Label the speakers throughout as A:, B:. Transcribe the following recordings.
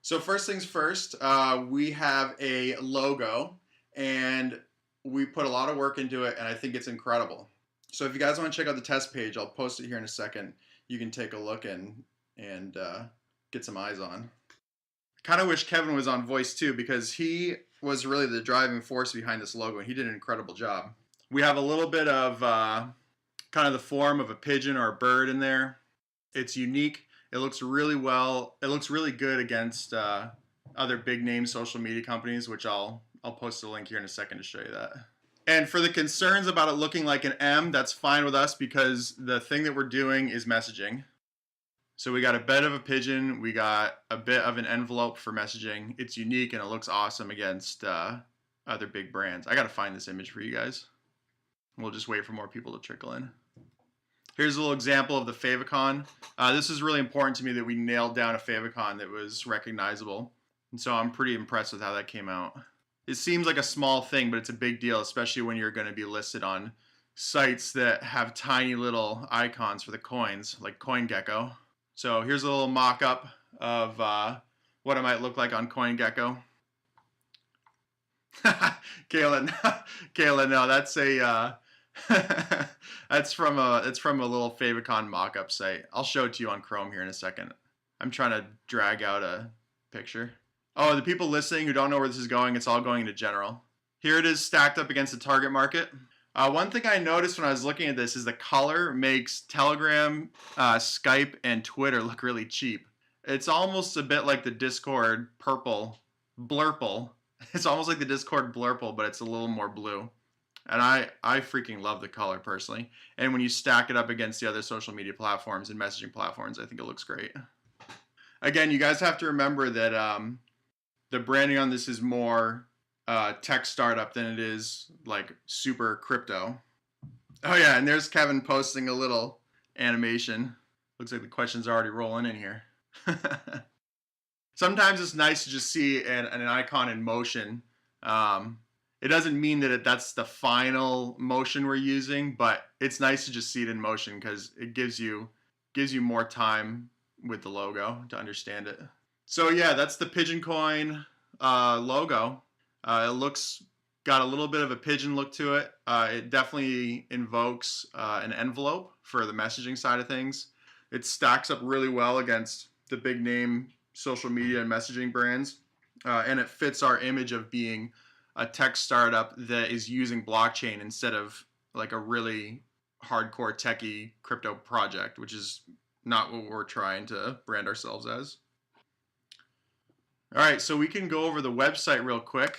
A: So first things first, we have a logo, and we put a lot of work into it, and I think it's incredible. So if you guys want to check out the test page, I'll post it here in a second. You can take a look and get some eyes on. Kind of wish Kevin was on voice too, because he was really the driving force behind this logo, and he did an incredible job. We have a little bit of kind of the form of a pigeon or a bird in there. It's unique. It looks really well. It looks really good against other big name social media companies, which I'll post a link here in a second to show you that. And for the concerns about it looking like an M, that's fine with us because the thing that we're doing is messaging. So we got a bit of a pigeon, we got a bit of an envelope for messaging. It's unique and it looks awesome against other big brands. I gotta find this image for you guys. We'll just wait for more people to trickle in. Here's a little example of the favicon. This is really important to me that we nailed down a favicon that was recognizable. And so I'm pretty impressed with how that came out. It seems like a small thing, but it's a big deal, especially when you're going to be listed on sites that have tiny little icons for the coins, like CoinGecko. So here's a little mock-up of what it might look like on CoinGecko. Kayla, no, that's a it's from a little favicon mock-up site. I'll show it to you on Chrome here in a second. I'm trying to drag out a picture. Oh, the people listening who don't know where this is going, it's all going into general. Here it is stacked up against the target market. One thing I noticed when I was looking at this is the color makes Telegram, Skype, and Twitter look really cheap. It's almost a bit like the Discord purple blurple. It's almost like the Discord blurple, but it's a little more blue. And I freaking love the color personally. And when you stack it up against the other social media platforms and messaging platforms, I think it looks great. Again, you guys have to remember that the branding on this is more tech startup than it is like super crypto. Oh yeah, and there's Kevin posting a little animation. Looks like the questions are already rolling in here. Sometimes it's nice to just see an icon in motion. It doesn't mean that that's the final motion we're using, but it's nice to just see it in motion because it gives you more time with the logo to understand it. So yeah, that's the Pigeon coin logo. It got a little bit of a pigeon look to it. It definitely invokes an envelope for the messaging side of things. It stacks up really well against the big name social media and messaging brands, and it fits our image of being a tech startup that is using blockchain instead of like a really hardcore techie crypto project, which is not what we're trying to brand ourselves as. All right, so we can go over the website real quick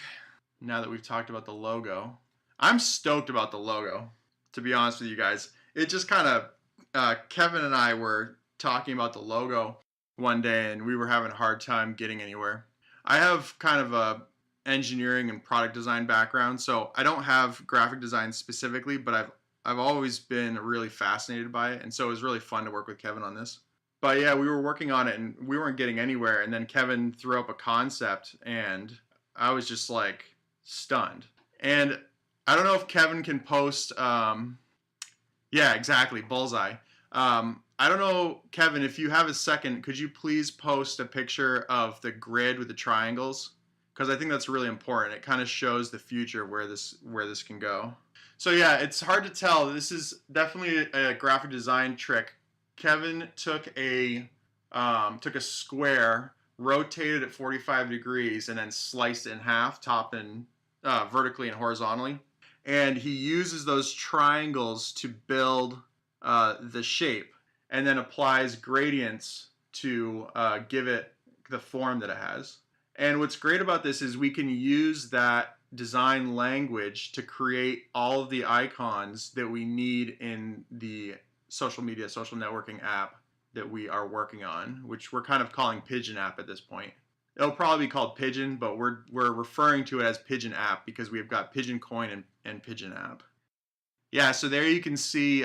A: now that we've talked about the logo. I'm stoked about the logo, to be honest with you guys. It just kind of, Kevin and I were talking about the logo one day and we were having a hard time getting anywhere. I have kind of a engineering and product design background, so I don't have graphic design specifically, but I've always been really fascinated by it, and so it was really fun to work with Kevin on this. But yeah, we were working on it and we weren't getting anywhere, and then Kevin threw up a concept and I was just like stunned. And I don't know if Kevin can post yeah, exactly, bullseye. I don't know, Kevin, if you have a second, could you please post a picture of the grid with the triangles? Because I think that's really important. It kind of shows the future where this can go. So yeah, it's hard to tell. This is definitely a graphic design trick. Kevin took a square, rotated it 45 degrees, and then sliced it in half, top and vertically and horizontally. And he uses those triangles to build the shape, and then applies gradients to give it the form that it has. And what's great about this is we can use that design language to create all of the icons that we need in the social media, social networking app that we are working on, which we're kind of calling Pigeon app at this point. It'll probably be called Pigeon, but we're referring to it as Pigeon app because we've got Pigeon coin and Pigeon app. Yeah, so there you can see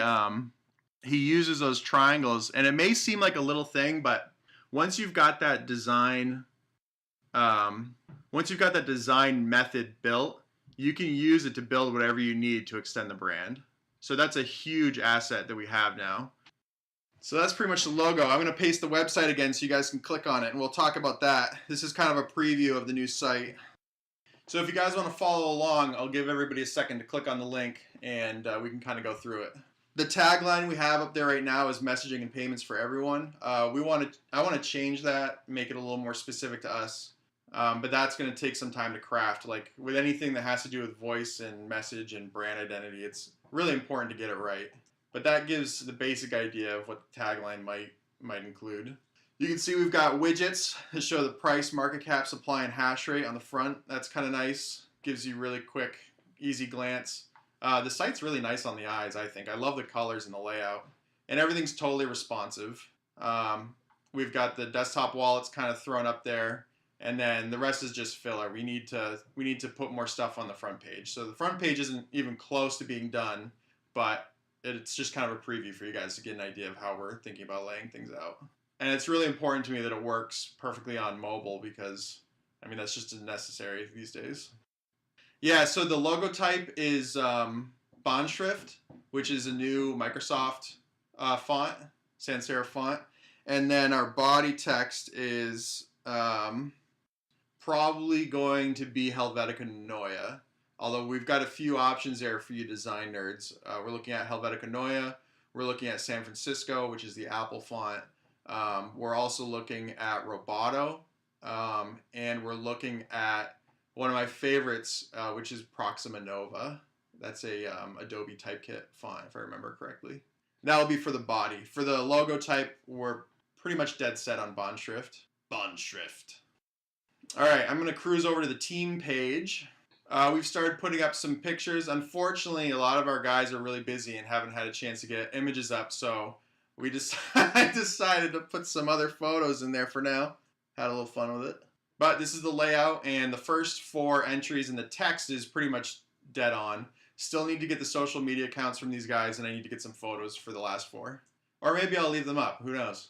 A: he uses those triangles, and it may seem like a little thing, but once you've got that design method built, you can use it to build whatever you need to extend the brand. So that's a huge asset that we have now. So that's pretty much the logo. I'm going to paste the website again so you guys can click on it, and we'll talk about that. This is kind of a preview of the new site. So if you guys want to follow along, I'll give everybody a second to click on the link, and we can kind of go through it. The tagline we have up there right now is messaging and payments for everyone. I want to change that, make it a little more specific to us. But that's going to take some time to craft. Like with anything that has to do with voice and message and brand identity, it's really important to get it right. But that gives the basic idea of what the tagline might include. You can see we've got widgets that show the price, market cap, supply, and hash rate on the front. That's kind of nice. Gives you really quick, easy glance. The site's really nice on the eyes, I think. I love the colors and the layout. And everything's totally responsive. We've got the desktop wallets kind of thrown up there. And then the rest is just filler. We need to put more stuff on the front page. So the front page isn't even close to being done, but it's just kind of a preview for you guys to get an idea of how we're thinking about laying things out. And it's really important to me that it works perfectly on mobile because, I mean, that's just necessary these days. Yeah, so the logo type is Bond Shrift, which is a new Microsoft font, sans serif font. And then our body text is probably going to be Helvetica Neue, although we've got a few options there for you design nerds. We're looking at Helvetica Neue, we're looking at San Francisco, which is the Apple font. We're also looking at Roboto, and we're looking at one of my favorites, which is Proxima Nova. That's a Adobe Typekit font, if I remember correctly. That'll be for the body. For the logo type, we're pretty much dead set on Bond Shrift. Bond Shrift. All right, I'm going to cruise over to the team page. We've started putting up some pictures. Unfortunately, a lot of our guys are really busy and haven't had a chance to get images up, so we decided to put some other photos in there for now. Had a little fun with it. But this is the layout, and the first 4 entries in the text is pretty much dead on. Still need to get the social media accounts from these guys, and I need to get some photos for the last 4. Or maybe I'll leave them up. Who knows?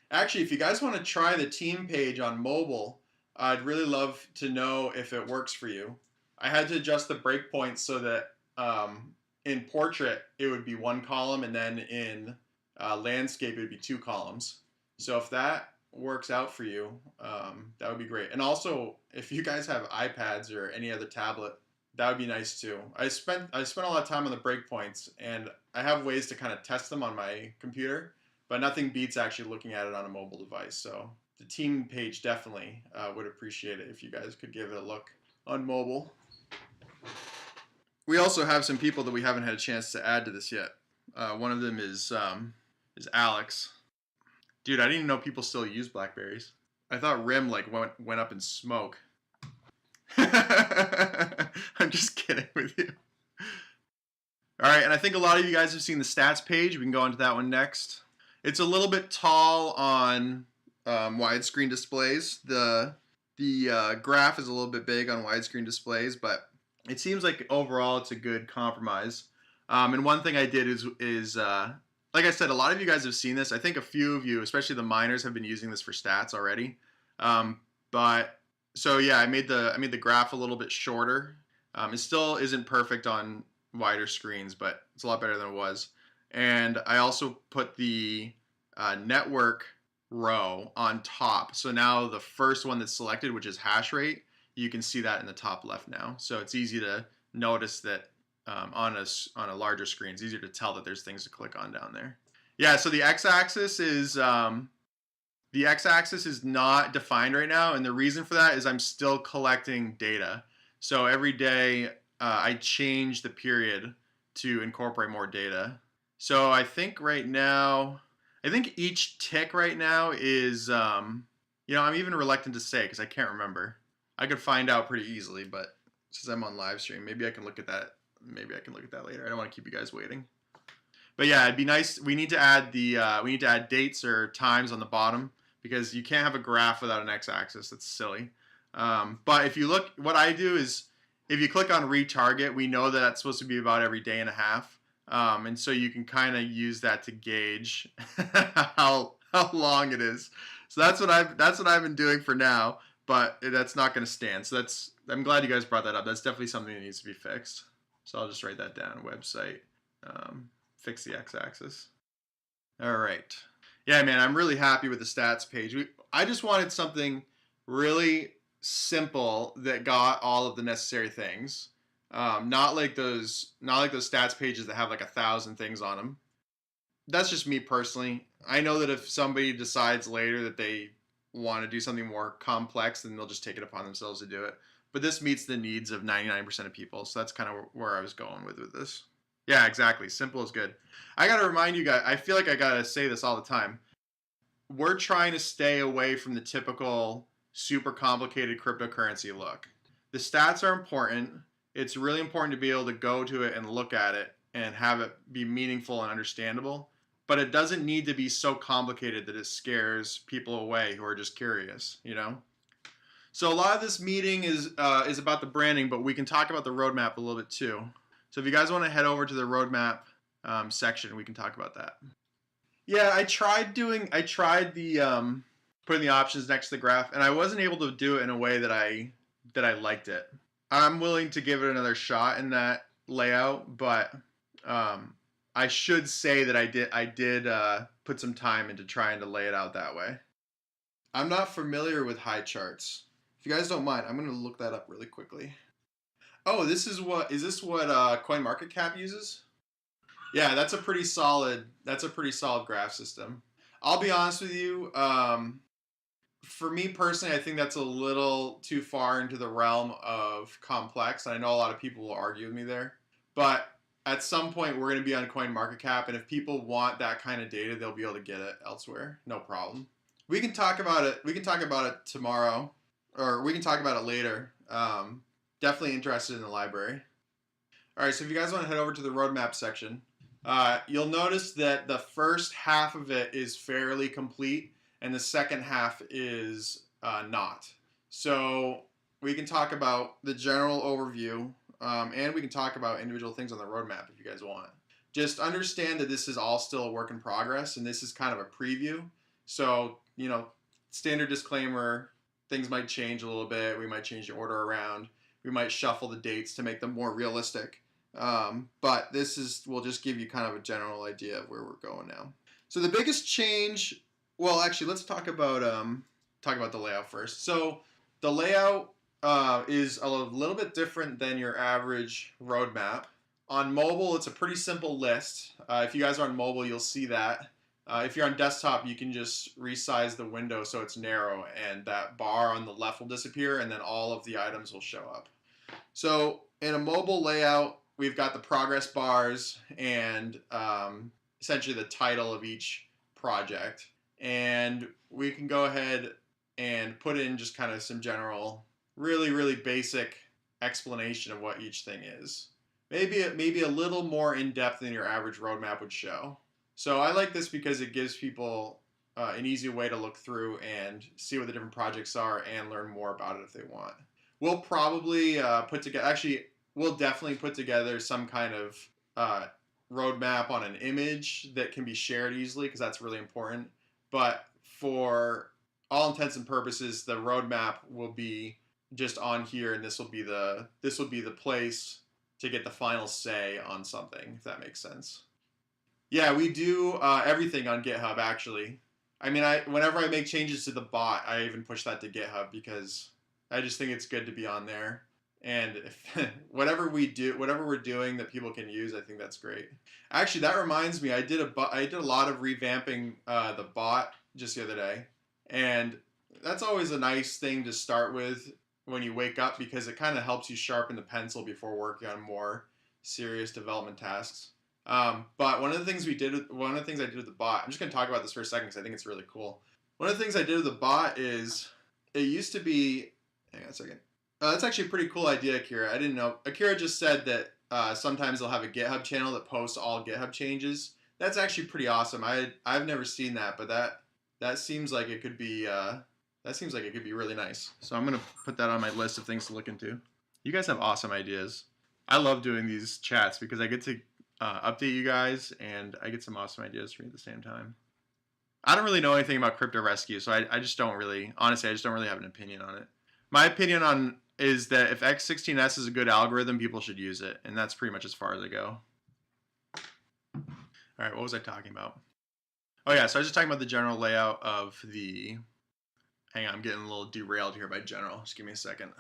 A: Actually, if you guys want to try the team page on mobile, I'd really love to know if it works for you. I had to adjust the breakpoints so that in portrait it would be 1 column, and then in landscape it would be 2 columns. So if that works out for you, that would be great. And also, if you guys have iPads or any other tablet, that would be nice too. I spent a lot of time on the breakpoints, and I have ways to kind of test them on my computer, but nothing beats actually looking at it on a mobile device. So the team page definitely would appreciate it if you guys could give it a look on mobile. We also have some people that we haven't had a chance to add to this yet. One of them is Alex. Dude, I didn't even know people still use Blackberries. I thought RIM went up in smoke. I'm just kidding with you. All right, and I think a lot of you guys have seen the stats page. We can go into that one next. It's a little bit tall on widescreen displays. The graph is a little bit big on widescreen displays, but it seems like overall it's a good compromise. And one thing I did is like I said, a lot of you guys have seen this. I think a few of you, especially the miners, have been using this for stats already. But so yeah, I made the graph a little bit shorter. It still isn't perfect on wider screens, but it's a lot better than it was. And I also put the network row on top. So now the first one that's selected, which is hash rate, you can see that in the top left now. So it's easy to notice that on a larger screen. It's easier to tell that there's things to click on down there. Yeah, so the x-axis is not defined right now, and the reason for that is I'm still collecting data. So every day I change the period to incorporate more data. So I think right now, each tick right now is, I'm even reluctant to say because I can't remember. I could find out pretty easily, but since I'm on live stream, maybe I can look at that. Maybe I can look at that later. I don't want to keep you guys waiting. But yeah, it'd be nice. We need to add dates or times on the bottom because you can't have a graph without an x-axis. That's silly. But if you look, what I do is if you click on retarget, we know that that's supposed to be about every day and a half. And so you can kind of use that to gauge how long it is. So that's what I've been doing for now, but that's not going to stand. So I'm glad you guys brought that up. That's definitely something that needs to be fixed. So I'll just write that down. Website fix the x-axis. All right. Yeah, man, I'm really happy with the stats page. I just wanted something really simple that got all of the necessary things. Not like those stats pages that have like 1,000 things on them. That's just me personally. I know that if somebody decides later that they want to do something more complex, then they'll just take it upon themselves to do it. But this meets the needs of 99% of people, so that's kind of where I was going with this. Yeah, exactly. Simple is good. I got to remind you guys, I feel like I got to say this all the time. We're trying to stay away from the typical super complicated cryptocurrency look. The stats are important. It's really important to be able to go to it and look at it and have it be meaningful and understandable. But it doesn't need to be so complicated that it scares people away who are just curious, you know? So a lot of this meeting is about the branding, but we can talk about the roadmap a little bit too. So if you guys want to head over to the roadmap section, we can talk about that. Yeah, I tried the putting the options next to the graph, and I wasn't able to do it in a way that I liked it. I'm willing to give it another shot in that layout, but I should say that I did put some time into trying to lay it out that way. I'm not familiar with high charts. If you guys don't mind, I'm going to look that up really quickly. Oh, is this what CoinMarketCap uses? Yeah, that's a pretty solid graph system. I'll be honest with you, for me personally, I think that's a little too far into the realm of complex. I know a lot of people will argue with me there, but at some point we're going to be on CoinMarketCap, and if people want that kind of data, they'll be able to get it elsewhere. No problem. We can talk about it. We can talk about it tomorrow, or we can talk about it later. Definitely interested in the library. All right, so if you guys want to head over to the roadmap section, you'll notice that the first half of it is fairly complete, and the second half is not. So we can talk about the general overview, and we can talk about individual things on the roadmap if you guys want. Just understand that this is all still a work in progress, and this is kind of a preview. So, you know, standard disclaimer, things might change a little bit. We might change the order around. We might shuffle the dates to make them more realistic. But we'll just give you kind of a general idea of where we're going now. So the biggest change, well, actually, let's talk about the layout first. So the layout is a little bit different than your average roadmap. On mobile, it's a pretty simple list. If you guys are on mobile, you'll see that. If you're on desktop, you can just resize the window so it's narrow, and that bar on the left will disappear, and then all of the items will show up. So in a mobile layout, we've got the progress bars and essentially the title of each project. And we can go ahead and put in just kind of some general, really, really basic explanation of what each thing is. Maybe a little more in-depth than your average roadmap would show. So I like this because it gives people an easy way to look through and see what the different projects are and learn more about it if they want. We'll probably we'll definitely put together some kind of roadmap on an image that can be shared easily, because that's really important. But for all intents and purposes, the roadmap will be just on here, and this will be the place to get the final say on something, if that makes sense. Yeah, we do everything on GitHub, actually. I mean, whenever I make changes to the bot, I even push that to GitHub because I just think it's good to be on there. And if whatever we're doing that people can use, I think that's great. Actually, that reminds me, I did a lot of revamping the bot just the other day, and that's always a nice thing to start with when you wake up, because it kind of helps you sharpen the pencil before working on more serious development tasks. But one of the things I did with the bot, I'm just going to talk about this for a second because I think it's really cool. One of the things I did with the bot is, it used to be, hang on a second. That's actually a pretty cool idea, Akira. I didn't know. Akira just said that sometimes they'll have a GitHub channel that posts all GitHub changes. That's actually pretty awesome. I've never seen that, but that seems like it could be really nice. So I'm gonna put that on my list of things to look into. You guys have awesome ideas. I love doing these chats because I get to update you guys, and I get some awesome ideas from you at the same time. I don't really know anything about crypto rescue, so I just don't really have an opinion on it. My opinion is that if X16S is a good algorithm, people should use it, and that's pretty much as far as I go. All right, what was I talking about? Oh yeah, so I was just talking about the general layout of the. Hang on, I'm getting a little derailed here by general. Just give me a second.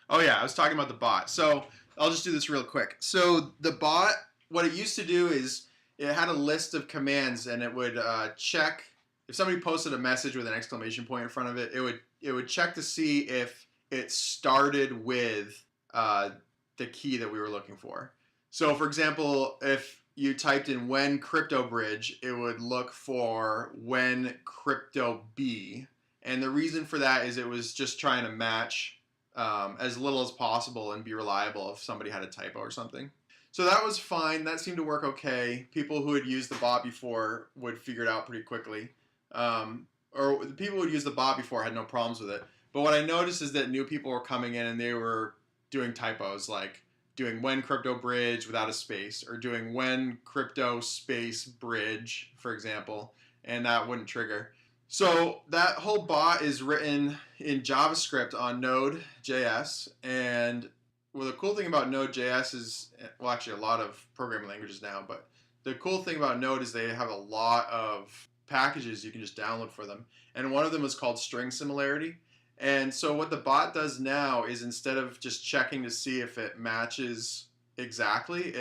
A: Oh yeah, I was talking about the bot. So I'll just do this real quick. So the bot, what it used to do is it had a list of commands, and it would check if somebody posted a message with an exclamation point in front of it. It would check to see if it started with the key that we were looking for. So for example, if you typed in when crypto bridge, it would look for when crypto B. And the reason for that is it was just trying to match as little as possible and be reliable if somebody had a typo or something. So that was fine. That seemed to work okay. People who had used the bot before would figure it out pretty quickly. Or the people who had used the bot before had no problems with it. But what I noticed is that new people were coming in and they were doing typos, like doing when crypto bridge without a space, or doing when crypto space bridge, for example, and that wouldn't trigger. So that whole bot is written in JavaScript on Node.js, and well, the cool thing about Node.js is, well, actually a lot of programming languages now, but the cool thing about Node is they have a lot of packages you can just download for them, and one of them is called string similarity. And so what the bot does now is, instead of just checking to see if it matches exactly,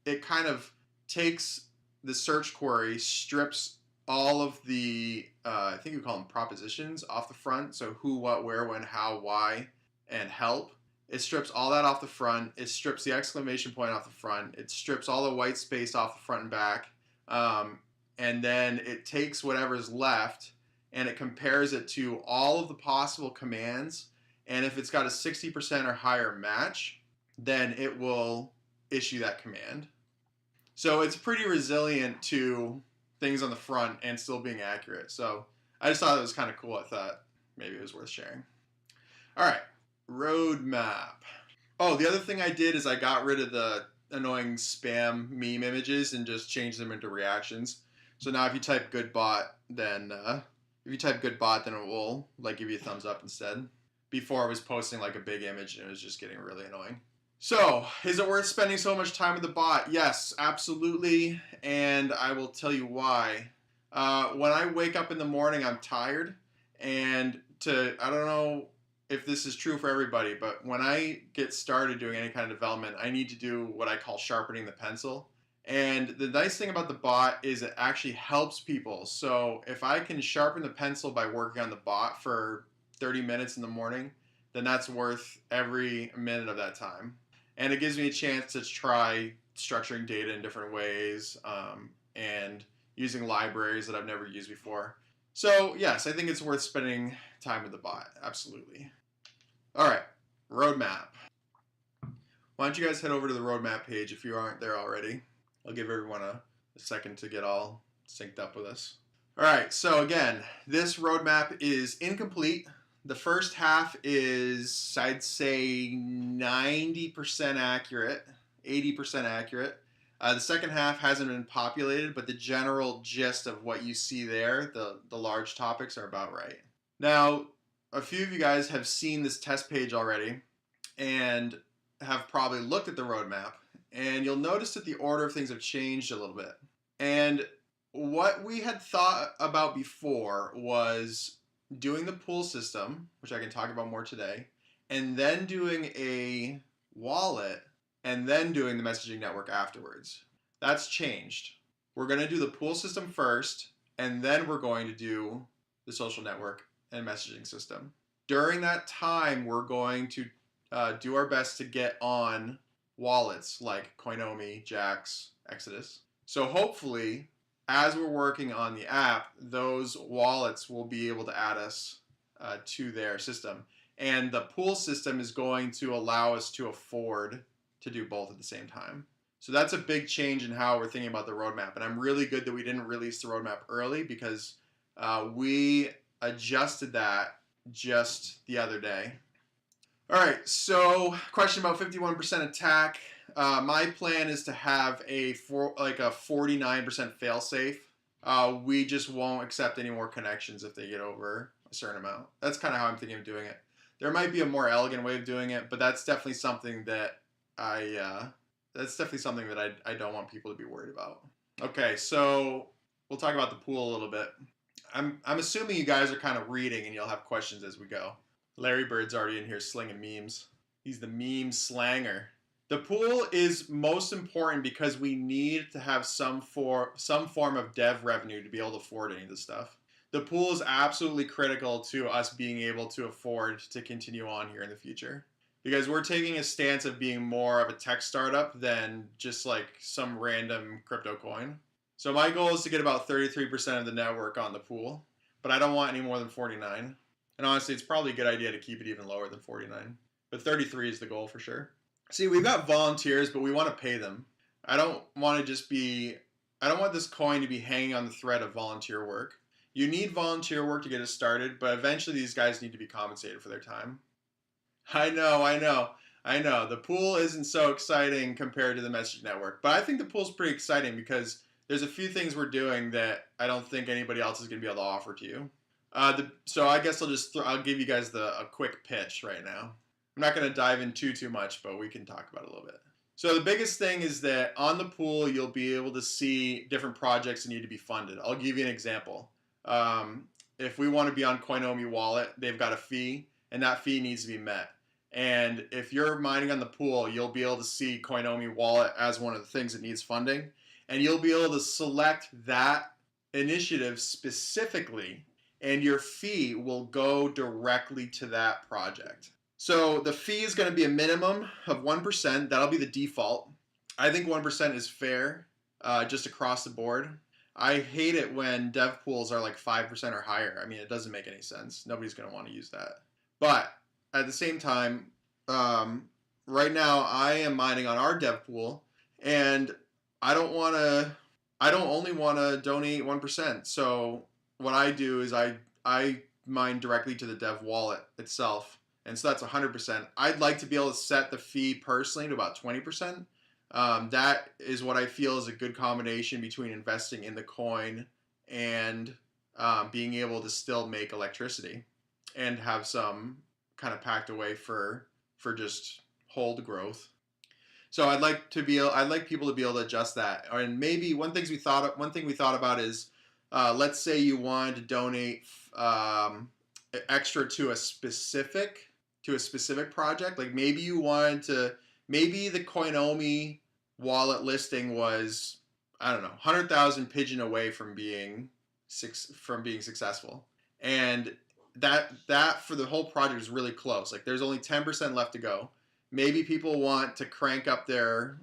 A: it kind of takes the search query, strips all of the, I think you call them propositions, off the front. So who, what, where, when, how, why, and help. It strips all that off the front. It strips the exclamation point off the front. It strips all the white space off the front and back. And then it takes whatever's left and it compares it to all of the possible commands. And if it's got a 60% or higher match, then it will issue that command. So it's pretty resilient to things on the front and still being accurate. So I just thought it was kind of cool. I thought maybe it was worth sharing. All right, roadmap. Oh, the other thing I did is I got rid of the annoying spam meme images and just changed them into reactions. So now if you type good bot, then it will like give you a thumbs up instead. Before I was posting like a big image and it was just getting really annoying. So, is it worth spending so much time with the bot? Yes, absolutely, and I will tell you why. When I wake up in the morning, I'm tired, and I don't know if this is true for everybody, but when I get started doing any kind of development, I need to do what I call sharpening the pencil. And the nice thing about the bot is it actually helps people. So if I can sharpen the pencil by working on the bot for 30 minutes in the morning, then that's worth every minute of that time. And it gives me a chance to try structuring data in different ways and using libraries that I've never used before. So yes, I think it's worth spending time with the bot. Absolutely. All right, roadmap. Why don't you guys head over to the roadmap page if you aren't there already. I'll give everyone a second to get all synced up with us. All right, so again, this roadmap is incomplete. The first half is, I'd say, 90% accurate, 80% accurate. The second half hasn't been populated, but the general gist of what you see there, the large topics, are about right. Now, a few of you guys have seen this test page already and have probably looked at the roadmap, and you'll notice that the order of things have changed a little bit. And what we had thought about before was doing the pool system, which I can talk about more today, and then doing a wallet, and then doing the messaging network afterwards. That's changed. We're going to do the pool system first, and then we're going to do the social network and messaging system. During that time, we're going to do our best to get on wallets like Coinomi, Jax, Exodus. So hopefully, as we're working on the app, those wallets will be able to add us to their system. And the pool system is going to allow us to afford to do both at the same time. So that's a big change in how we're thinking about the roadmap. And I'm really good that we didn't release the roadmap early, because we adjusted that just the other day. All right, so question about 51% attack. My plan is to have a 49% failsafe. We just won't accept any more connections if they get over a certain amount. That's kind of how I'm thinking of doing it. There might be a more elegant way of doing it, but that's definitely something that I don't want people to be worried about. Okay, so we'll talk about the pool a little bit. I'm assuming you guys are kind of reading and you'll have questions as we go. Larry Bird's already in here slinging memes. He's the meme slanger. The pool is most important because we need to have some form of dev revenue to be able to afford any of this stuff. The pool is absolutely critical to us being able to afford to continue on here in the future, because we're taking a stance of being more of a tech startup than just like some random crypto coin. So my goal is to get about 33% of the network on the pool, but I don't want any more than 49. And honestly, it's probably a good idea to keep it even lower than 49. But 33 is the goal for sure. See, we've got volunteers, but we want to pay them. I don't want to just be, I don't want this coin to be hanging on the thread of volunteer work. You need volunteer work to get it started, but eventually these guys need to be compensated for their time. I know. The pool isn't so exciting compared to the message network, but I think the pool's pretty exciting because there's a few things we're doing that I don't think anybody else is going to be able to offer to you. So I guess I'll give you guys a quick pitch right now. I'm not going to dive in too much, but we can talk about it a little bit. So the biggest thing is that on the pool, you'll be able to see different projects that need to be funded. I'll give you an example. If we want to be on Coinomi wallet, they've got a fee, and that fee needs to be met. And if you're mining on the pool, you'll be able to see Coinomi wallet as one of the things that needs funding, and you'll be able to select that initiative specifically, and your fee will go directly to that project. So the fee is going to be a minimum of 1%. That'll be the default. I think 1% is fair, just across the board. I hate it when dev pools are like 5% or higher. I mean, it doesn't make any sense. Nobody's going to want to use that. But at the same time, right now I am mining on our dev pool, and I don't only want to donate 1%. So what I do is I mine directly to the dev wallet itself. And so that's 100%. I'd like to be able to set the fee personally to about 20%. That is what I feel is a good combination between investing in the coin and being able to still make electricity and have some kind of packed away for just hold growth. So I'd like people to be able to adjust that. And maybe one thing we thought about is, let's say you wanted to donate extra to a specific project. Like maybe the Coinomi wallet listing was, I don't know, 100,000 Pigeon away from being successful, and that for the whole project is really close. Like there's only 10% left to go. Maybe people want to crank up their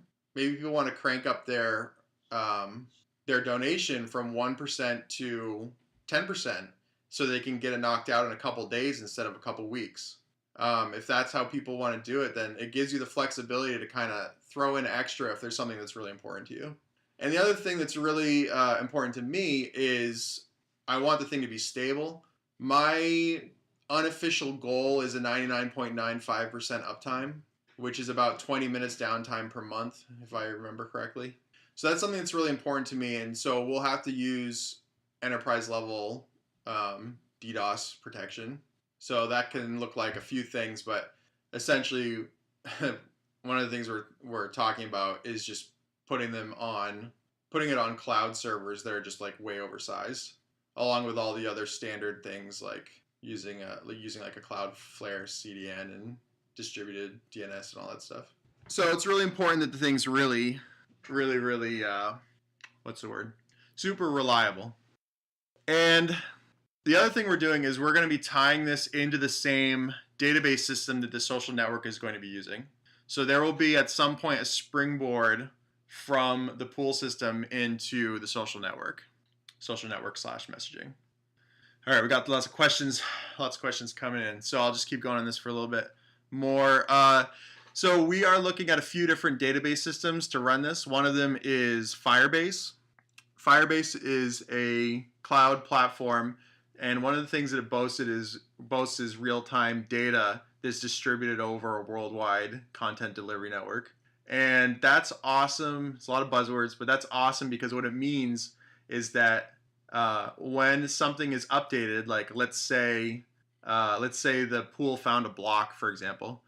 A: donation from 1% to 10%, so they can get it knocked out in a couple days instead of a couple weeks. If that's how people want to do it, then it gives you the flexibility to kind of throw in extra if there's something that's really important to you. And the other thing that's really important to me is I want the thing to be stable. My unofficial goal is a 99.95% uptime, which is about 20 minutes downtime per month, if I remember correctly. So that's something that's really important to me, and so we'll have to use enterprise level DDoS protection. So that can look like a few things, but essentially one of the things we're talking about is just putting it on cloud servers that are just like way oversized, along with all the other standard things like using like a Cloudflare CDN and distributed DNS and all that stuff. So it's really important that the thing's really super reliable. And the other thing we're doing is we're going to be tying this into the same database system that the social network is going to be using. So there will be at some point a springboard from the pool system into the social network / messaging. All right, we got lots of questions coming in. So I'll just keep going on this for a little bit more. So we are looking at a few different database systems to run this. One of them is Firebase. Firebase is a cloud platform, and one of the things that it boasts is real-time data that's distributed over a worldwide content delivery network. And that's awesome. It's a lot of buzzwords, but that's awesome because what it means is that when something is updated, like let's say the pool found a block, for example,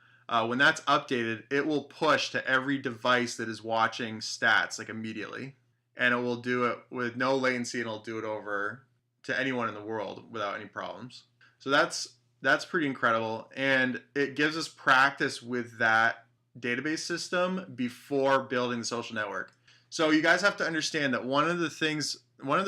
A: when that's updated, it will push to every device that is watching stats like immediately. and it will do it with no latency, and it'll do it over to anyone in the world without any problems. So that's pretty incredible, and it gives us practice with that database system before building the social network. So you guys have to understand that one of the reasons, one of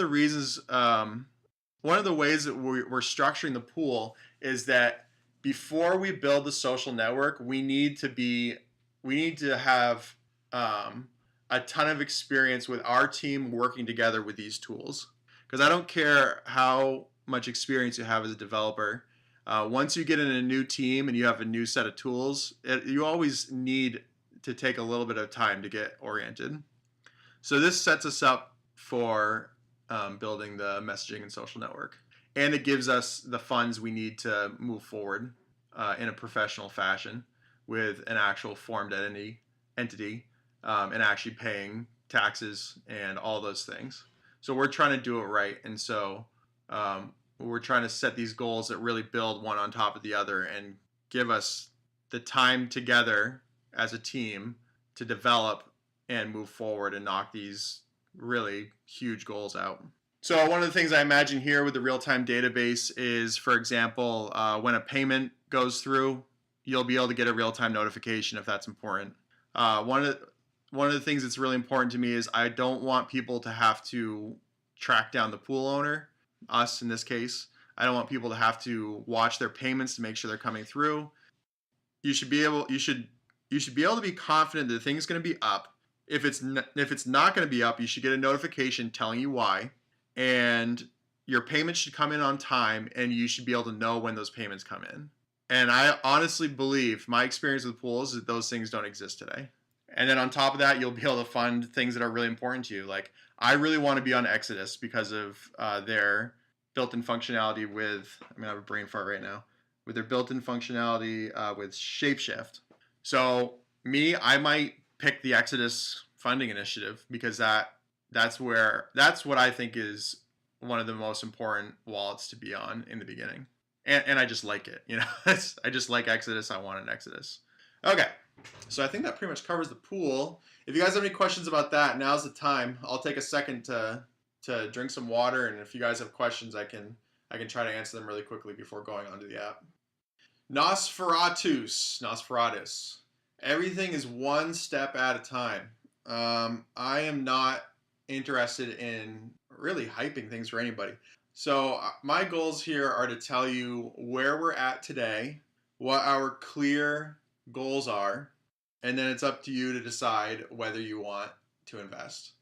A: the ways that we're structuring the pool is that before we build the social network, we need to have a ton of experience with our team working together with these tools. Because I don't care how much experience you have as a developer. Once you get in a new team and you have a new set of tools, you always need to take a little bit of time to get oriented. So this sets us up for building the messaging and social network. And it gives us the funds we need to move forward in a professional fashion with an actual formed entity and actually paying taxes and all those things. So we're trying to do it right. And so we're trying to set these goals that really build one on top of the other and give us the time together as a team to develop and move forward and knock these really huge goals out. So one of the things I imagine here with the real-time database is, for example, when a payment goes through, you'll be able to get a real-time notification if that's important. One of the things that's really important to me is I don't want people to have to track down the pool owner, us in this case. I don't want people to have to watch their payments to make sure they're coming through. You should be able to be confident that the thing's going to be up. If it's not going to be up, you should get a notification telling you why, and your payments should come in on time, and you should be able to know when those payments come in. And I honestly believe, my experience with pools is that those things don't exist today. And then on top of that, you'll be able to fund things that are really important to you. Like, I really want to be on Exodus because of their built-in functionality with, I'm going to have a brain fart right now, with their built-in functionality with Shapeshift. So I might pick the Exodus funding initiative because that's what I think is one of the most important wallets to be on in the beginning. And I just like it, I just like Exodus. I want an Exodus. Okay, so I think that pretty much covers the pool. If you guys have any questions about that, now's the time. I'll take a second to drink some water, and if you guys have questions, I can try to answer them really quickly before going onto the app. Nosferatus. Everything is one step at a time. I am not interested in really hyping things for anybody. So my goals here are to tell you where we're at today, what our clear goals are, and then it's up to you to decide whether you want to invest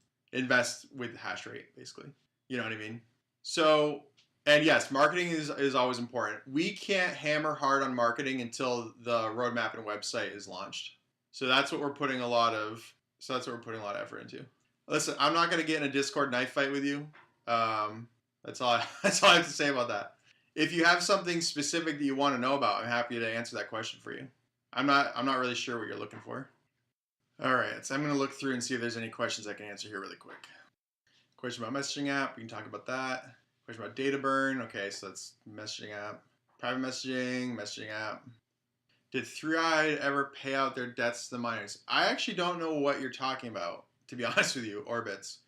A: with hash rate, basically. You know what I mean? So, and yes, marketing is always important. We can't hammer hard on marketing until the roadmap and website is launched. So that's what we're putting a lot of effort into. Listen, I'm not going to get in a Discord knife fight with you. That's all I have to say about that. If you have something specific that you want to know about, I'm happy to answer that question for you. I'm not really sure what you're looking for. All right, so I'm going to look through and see if there's any questions I can answer here really quick. Question about messaging app, we can talk about that. Question about data burn, okay, so that's messaging app. Private messaging app. Did Three-Eyed ever pay out their debts to the miners? I actually don't know what you're talking about, to be honest with you, Orbits.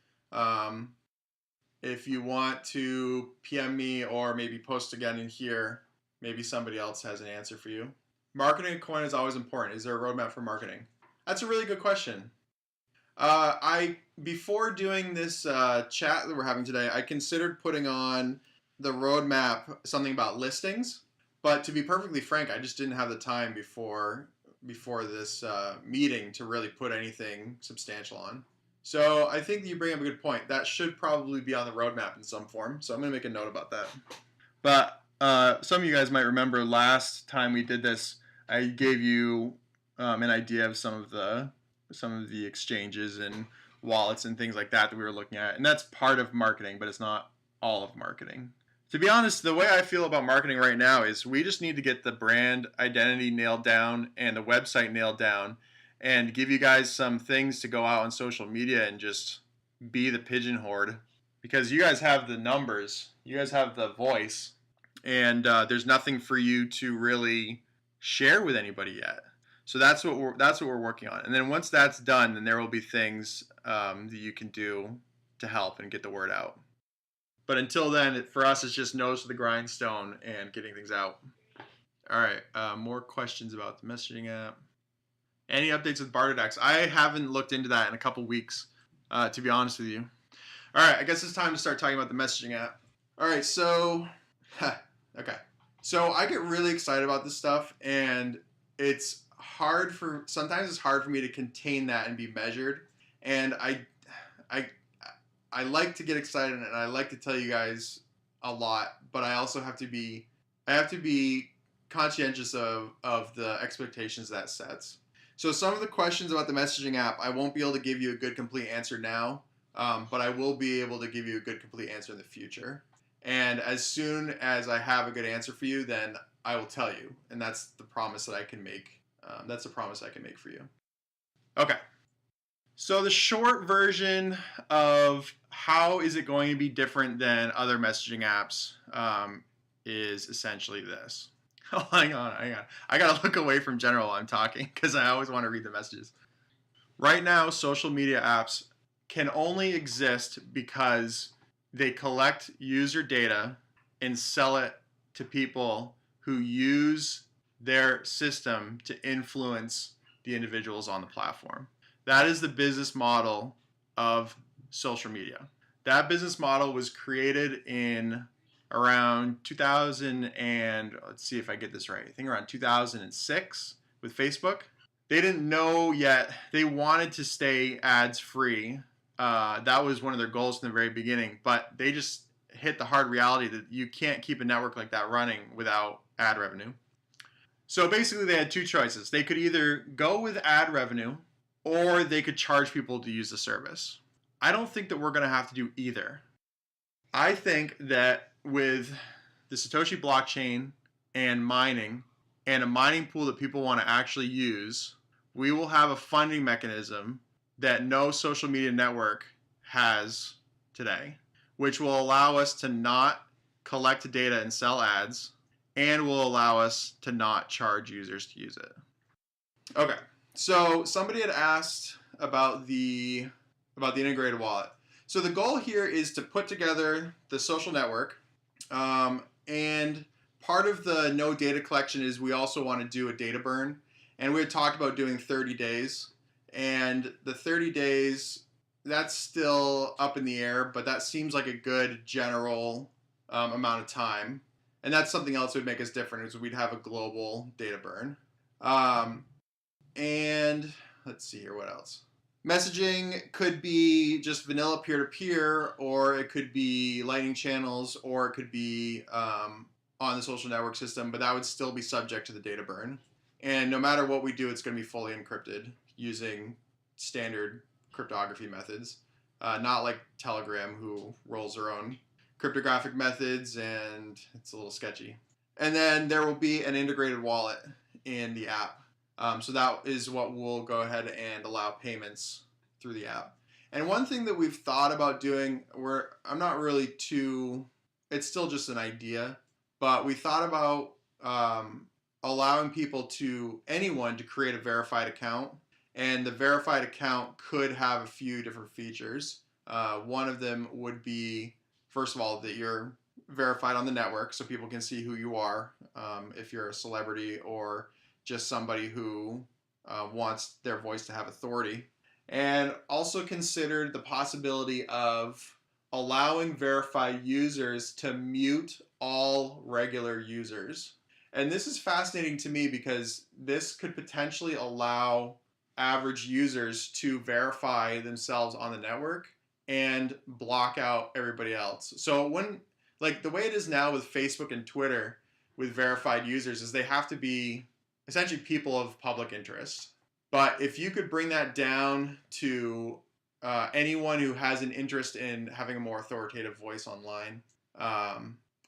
A: If you want to PM me or maybe post again in here, maybe somebody else has an answer for you. Marketing a coin is always important. Is there a roadmap for marketing? That's a really good question. Before doing this chat that we're having today, I considered putting on the roadmap something about listings. But to be perfectly frank, I just didn't have the time before this meeting to really put anything substantial on. So I think that you bring up a good point. That should probably be on the roadmap in some form. So I'm going to make a note about that. But some of you guys might remember last time we did this, I gave you an idea of some of the exchanges and wallets and things like that we were looking at. And that's part of marketing, but it's not all of marketing. To be honest, the way I feel about marketing right now is we just need to get the brand identity nailed down and the website nailed down and give you guys some things to go out on social media and just be the Pigeon horde. Because you guys have the numbers, you guys have the voice, and there's nothing for you to really share with anybody yet. So that's what we're working on. And then once that's done, then there will be things that you can do to help and get the word out. But until then, for us, it's just nose to the grindstone and getting things out. All right, more questions about the messaging app. Any updates with BarterDex? I haven't looked into that in a couple weeks, to be honest with you. All right, I guess it's time to start talking about the messaging app. All right, so, okay. So I get really excited about this stuff, and sometimes it's hard for me to contain that and be measured. And I like to get excited, and I like to tell you guys a lot, but I also have to be conscientious of the expectations that sets. So some of the questions about the messaging app, I won't be able to give you a good complete answer now, but I will be able to give you a good complete answer in the future. And as soon as I have a good answer for you, then I will tell you, and that's the promise that I can make. That's a promise I can make for you. Okay. So the short version of how is it going to be different than other messaging apps is essentially this. Oh, hang on. I got to look away from general while I'm talking because I always want to read the messages. Right now, social media apps can only exist because they collect user data and sell it to people who use their system to influence the individuals on the platform. That is the business model of social media. That business model was created in around 2000 and let's see if I get this right. I think around 2006 with Facebook. They didn't know yet. They wanted to stay ads free. That was one of their goals from the very beginning, but they just hit the hard reality that you can't keep a network like that running without ad revenue. So basically they had two choices. They could either go with ad revenue or they could charge people to use the service. I don't think that we're going to have to do either. I think that with the Satoshi blockchain and mining and a mining pool that people want to actually use, we will have a funding mechanism that no social media network has today, which will allow us to not collect data and sell ads, and will allow us to not charge users to use it. Okay, so somebody had asked about the integrated wallet. So the goal here is to put together the social network, and part of the no data collection is we also want to do a data burn, and we had talked about doing 30 days, and the 30 days, that's still up in the air, but that seems like a good general amount of time. And that's something else that would make us different, is we'd have a global data burn. And let's see here, what else? Messaging could be just vanilla peer-to-peer, or it could be Lightning channels, or it could be on the social network system, but that would still be subject to the data burn. And no matter what we do, it's going to be fully encrypted using standard cryptography methods, not like Telegram, who rolls their own cryptographic methods, and it's a little sketchy. And then there will be an integrated wallet in the app. So that is what we'll go ahead and allow payments through the app. And one thing that we've thought about doing, I'm not really it's still just an idea, but we thought about allowing anyone to create a verified account. And the verified account could have a few different features. One of them would be, first of all, that you're verified on the network so people can see who you are, if you're a celebrity or just somebody who wants their voice to have authority. And also considered the possibility of allowing verified users to mute all regular users. And this is fascinating to me because this could potentially allow average users to verify themselves on the network and block out everybody else. So the way it is now with Facebook and Twitter with verified users is they have to be essentially people of public interest. But if you could bring that down to anyone who has an interest in having a more authoritative voice online,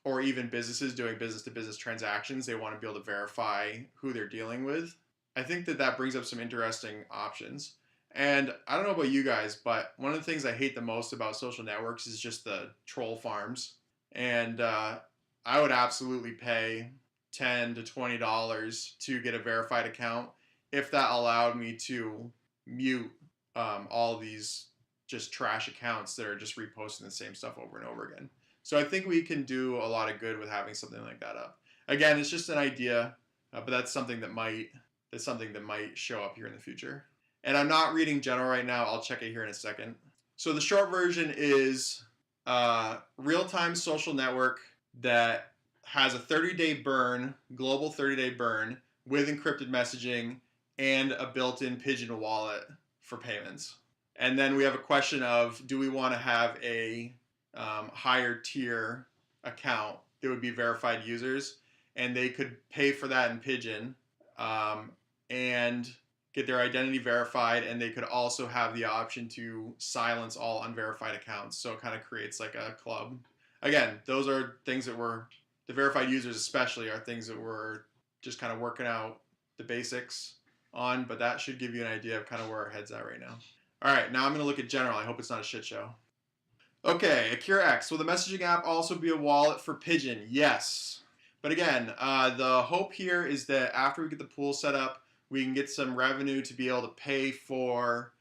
A: or even businesses doing business-to-business transactions, they want to be able to verify who they're dealing with. I think that brings up some interesting options. And I don't know about you guys, but one of the things I hate the most about social networks is just the troll farms. And I would absolutely pay $10 to $20 to get a verified account if that allowed me to mute all these just trash accounts that are just reposting the same stuff over and over again. So I think we can do a lot of good with having something like that up. Again, it's just an idea, but that's something that might show up here in the future. And I'm not reading general right now. I'll check it here in a second. So the short version is real-time social network that has a 30-day burn, global 30-day burn with encrypted messaging and a built-in Pigeon wallet for payments. And then we have a question of, do we want to have a higher tier account that would be verified users, and they could pay for that in Pigeon and get their identity verified, and they could also have the option to silence all unverified accounts. So it kind of creates like a club. Again, those are things that the verified users especially are things that we're just kind of working out the basics on, but that should give you an idea of kind of where our head's at right now. All right, now I'm going to look at general. I hope it's not a shit show. Okay, Akira X. Will the messaging app also be a wallet for Pigeon? Yes. But again, the hope here is that after we get the pool set up, we can get some revenue to be able to pay for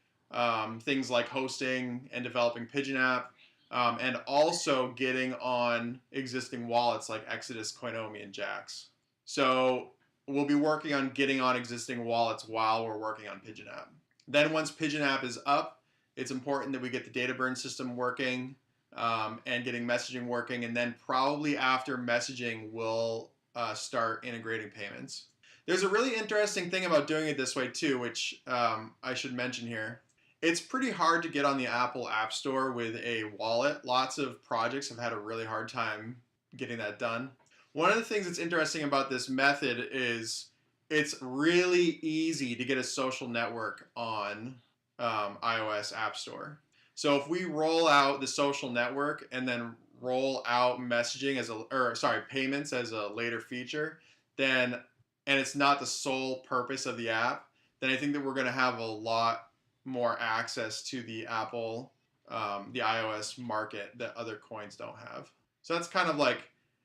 A: things like hosting and developing Pigeon app, and also getting on existing wallets like Exodus, Koinomi, and Jax. So we'll be working on getting on existing wallets while we're working on Pigeon app. Then once Pigeon app is up, it's important that we get the data burn system working and getting messaging working. And then probably after messaging, we'll start integrating payments. There's a really interesting thing about doing it this way too, which I should mention here. It's pretty hard to get on the Apple App Store with a wallet. Lots of projects have had a really hard time getting that done. One of the things that's interesting about this method is it's really easy to get a social network on iOS App Store. So if we roll out the social network and then roll out messaging payments as a later feature, then, and it's not the sole purpose of the app, then I think that we're going to have a lot more access to the Apple, the iOS market that other coins don't have. So that's kind of like,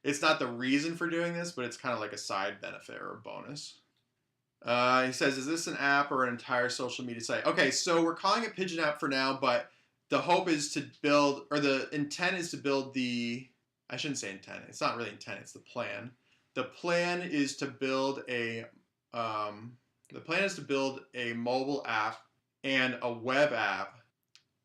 A: it's not the reason for doing this, but it's kind of like a side benefit or a bonus. He says, is this an app or an entire social media site? Okay, so we're calling it Pigeon app for now, but the hope is to build, or the intent is to build I shouldn't say intent, it's not really intent, it's the plan. The plan is to build a mobile app and a web app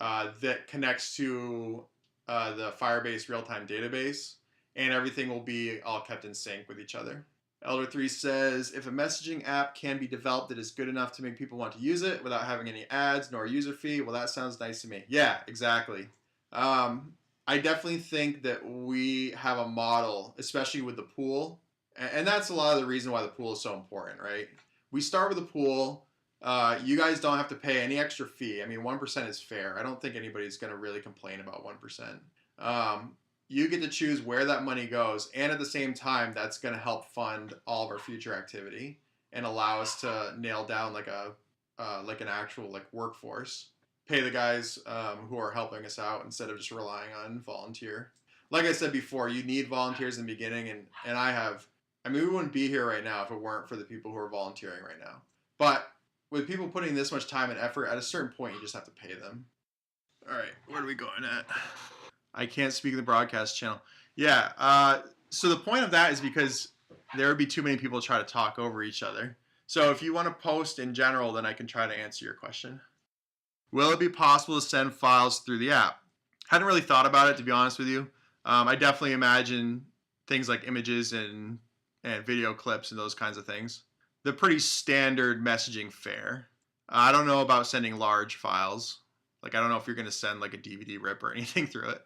A: that connects to the Firebase real-time database, and everything will be all kept in sync with each other. Elder3 says, if a messaging app can be developed that is good enough to make people want to use it without having any ads nor user fee, well, that sounds nice to me. Yeah, exactly. I definitely think that we have a model, especially with the pool, and that's a lot of the reason why the pool is so important, right? We start with the pool. You guys don't have to pay any extra fee. I mean, 1% is fair. I don't think anybody's going to really complain about 1%. You get to choose where that money goes, and at the same time, that's going to help fund all of our future activity and allow us to nail down like an actual workforce. Pay the guys who are helping us out instead of just relying on volunteer. Like I said before, you need volunteers in the beginning, and we wouldn't be here right now if it weren't for the people who are volunteering right now. But with people putting this much time and effort, at a certain point, you just have to pay them. All right, where are we going at? I can't speak in the broadcast channel. Yeah, so the point of that is because there would be too many people try to talk over each other. So if you want to post in general, then I can try to answer your question. Will it be possible to send files through the app? Hadn't really thought about it, to be honest with you. I definitely imagine things like images and video clips and those kinds of things. The pretty standard messaging fare. I don't know about sending large files. I don't know if you're going to send a DVD rip or anything through it.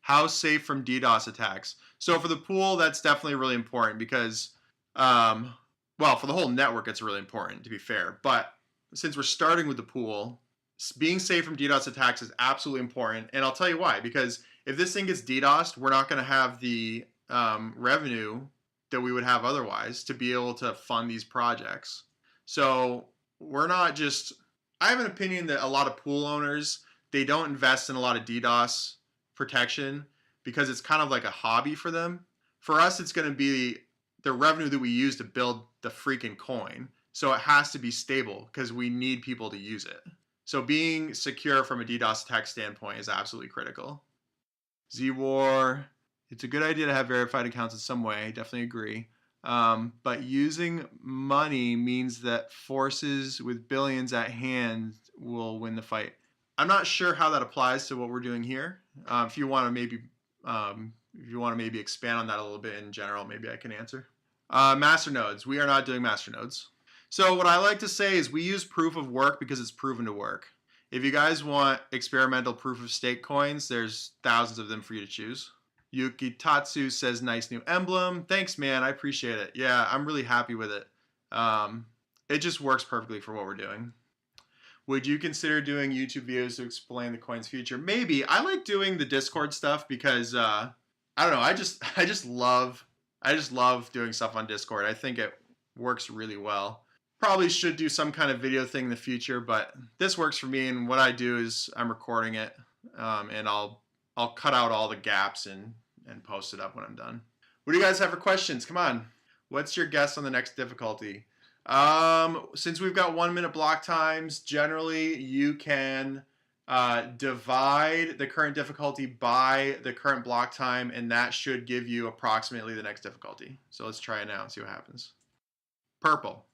A: How safe from DDoS attacks? So for the pool, that's definitely really important because, for the whole network, it's really important, to be fair. But since we're starting with the pool, being safe from DDoS attacks is absolutely important. And I'll tell you why. Because if this thing gets DDoSed, we're not going to have the revenue that we would have otherwise to be able to fund these projects. So we're not just... I have an opinion that a lot of pool owners, they don't invest in a lot of DDoS protection because it's kind of like a hobby for them. For us, it's going to be the revenue that we use to build the freaking coin. So it has to be stable because we need people to use it. So being secure from a DDoS attack standpoint is absolutely critical. Z-War, it's a good idea to have verified accounts in some way. Definitely agree. But using money means that forces with billions at hand will win the fight. I'm not sure how that applies to what we're doing here. If you want to maybe expand on that a little bit in general, maybe I can answer. Master nodes. We are not doing master nodes. So what I like to say is we use proof of work because it's proven to work. If you guys want experimental proof of stake coins, there's thousands of them for you to choose. Yuki Tatsu says, nice new emblem. Thanks, man. I appreciate it. Yeah, I'm really happy with it. It just works perfectly for what we're doing. Would you consider doing YouTube videos to explain the coin's future? Maybe. I like doing the Discord stuff because I don't know. I just love doing stuff on Discord. I think it works really well. Probably should do some kind of video thing in the future, but this works for me. And what I do is I'm recording it, and I'll cut out all the gaps and post it up when I'm done. What do you guys have for questions? Come on. What's your guess on the next difficulty? Since we've got 1 minute block times, generally you can divide the current difficulty by the current block time, and that should give you approximately the next difficulty. So let's try it now and see what happens. Purple.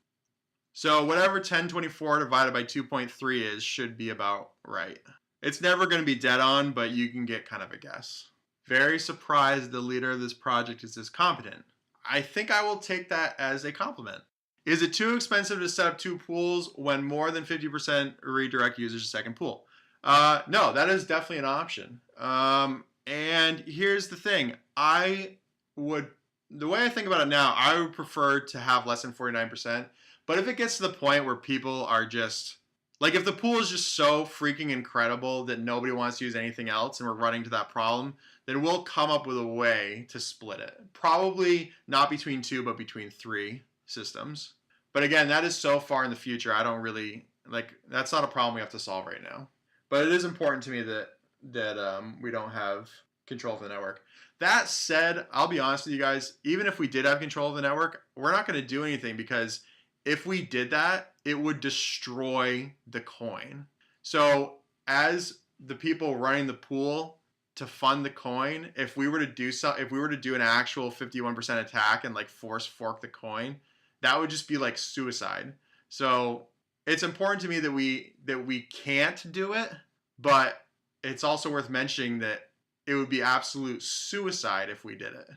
A: So whatever 1024 divided by 2.3 is should be about right. It's never going to be dead on, but you can get kind of a guess. Very surprised the leader of this project is this competent. I think I will take that as a compliment. Is it too expensive to set up 2 pools when more than 50% redirect users to second pool? No, that is definitely an option. And here's the thing. The way I think about it now, I would prefer to have less than 49%. But if it gets to the point where people are just, like if the pool is just so freaking incredible that nobody wants to use anything else and we're running to that problem, then we'll come up with a way to split it. Probably not between 2, but between 3 systems. But again, that is so far in the future. I don't really, that's not a problem we have to solve right now. But it is important to me that we don't have control of the network. That said, I'll be honest with you guys, even if we did have control of the network, we're not going to do anything because if we did that, it would destroy the coin. So as the people running the pool to fund the coin, if we were to do an actual 51% attack and force fork the coin, that would just be like suicide. So it's important to me that we can't do it, but it's also worth mentioning that it would be absolute suicide if we did it.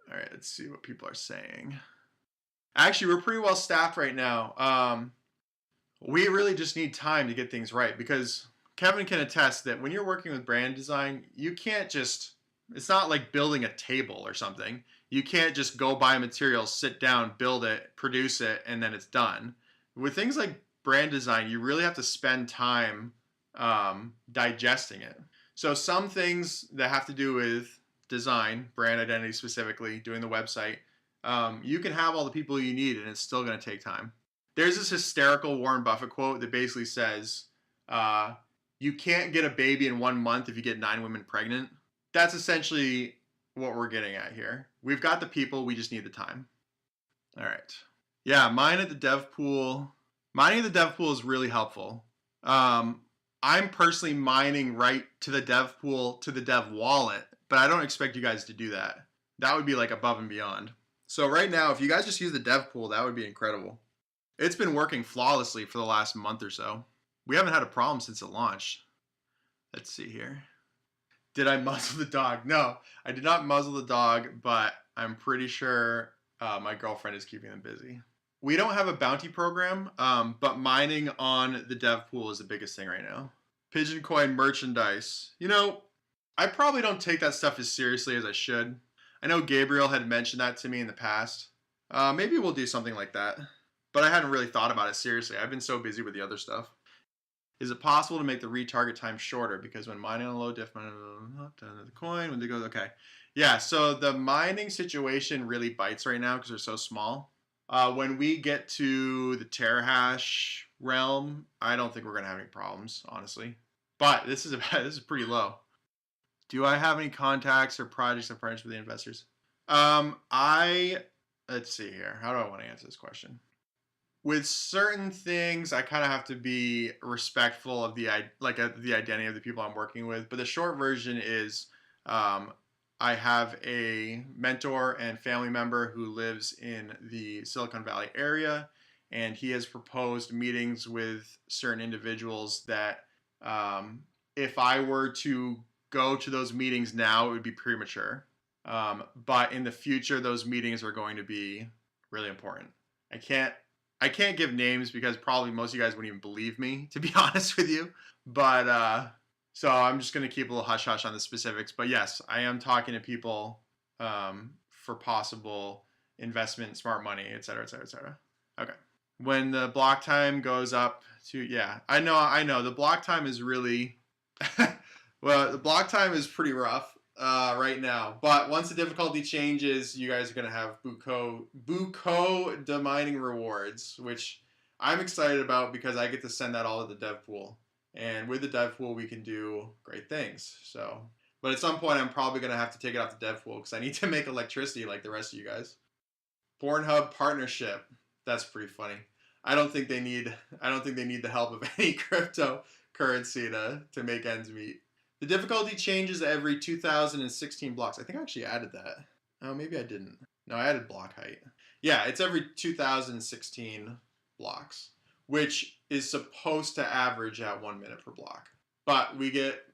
A: All right, let's see what people are saying. Actually, we're pretty well staffed right now. We really just need time to get things right because Kevin can attest that when you're working with brand design, you can't just, it's not like building a table or something. You can't just go buy materials, sit down, build it, produce it, and then it's done. With things like brand design, you really have to spend time digesting it. So some things that have to do with design, brand identity specifically, doing the website, you can have all the people you need and it's still going to take time. There's this hysterical Warren Buffett quote that basically says, you can't get a baby in 1 month if you get 9 women pregnant. That's essentially what we're getting at here. We've got the people, we just need the time. All right. Yeah, mining the dev pool is really helpful. I'm personally mining right to the dev pool, to the dev wallet, but I don't expect you guys to do that. That would be above and beyond. So right now, if you guys just use the dev pool, that would be incredible. It's been working flawlessly for the last month or so. We haven't had a problem since it launched. Let's see here. Did I muzzle the dog? No, I did not muzzle the dog, but I'm pretty sure my girlfriend is keeping them busy. We don't have a bounty program, but mining on the dev pool is the biggest thing right now. Pigeon coin merchandise. I probably don't take that stuff as seriously as I should. I know Gabriel had mentioned that to me in the past. Maybe we'll do something like that. But I hadn't really thought about it seriously. I've been so busy with the other stuff. Is it possible to make the retarget time shorter? Because when mining on a low diff, the coin, when they go, okay. Yeah, so the mining situation really bites right now because they're so small. When we get to the terahash realm, I don't think we're going to have any problems, honestly. But this is pretty low. Do I have any contacts or projects I've partnered with the investors? Let's see here. How do I want to answer this question? with certain things, I kind of have to be respectful of the identity of the people I'm working with. But the short version is, um, I have a mentor and family member who lives in the Silicon Valley area, and he has proposed meetings with certain individuals that, if I were to go to those meetings now, it would be premature. But in the future, those meetings are going to be really important. I can't I can't give names because probably most of you guys wouldn't even believe me, to be honest with you. But so I'm just going to keep a little hush hush on the specifics. But yes, I am talking to people for possible investment, smart money, et cetera, et cetera, et cetera. Okay. When the block time goes up to, yeah, I know. The block time is really, well, the block time is pretty rough right now. But once the difficulty changes, you guys are going to have Buko demining rewards, which I'm excited about because I get to send that all to the dev pool. And with the dev pool, we can do great things. So, but at some point, I'm probably going to have to take it off the dev pool because I need to make electricity like the rest of you guys. Pornhub partnership. That's pretty funny. I don't think they need the help of any cryptocurrency to make ends meet. The difficulty changes every 2016 blocks. I think I actually added that. Oh, maybe I didn't. No, I added block height. Yeah, it's every 2016 blocks, which is supposed to average at 1 minute per block. But we get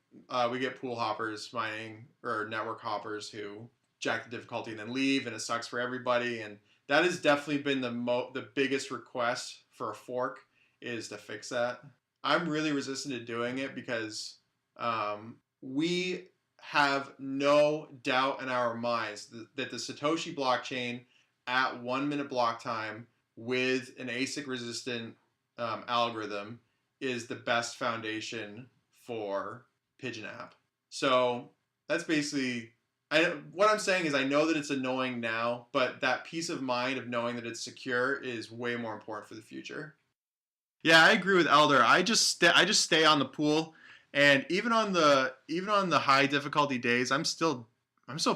A: pool hoppers mining or network hoppers who jack the difficulty and then leave, and it sucks for everybody. And that has definitely been the biggest request for a fork is to fix that. I'm really resistant to doing it because we have no doubt in our minds that the Satoshi blockchain at 1 minute block time with an ASIC resistant algorithm is the best foundation for Pigeon app. So that's basically, what I'm saying is I know that it's annoying now, but that peace of mind of knowing that it's secure is way more important for the future. Yeah, I agree with Elder. I just stay on the pool, and even on the high difficulty days, I'm still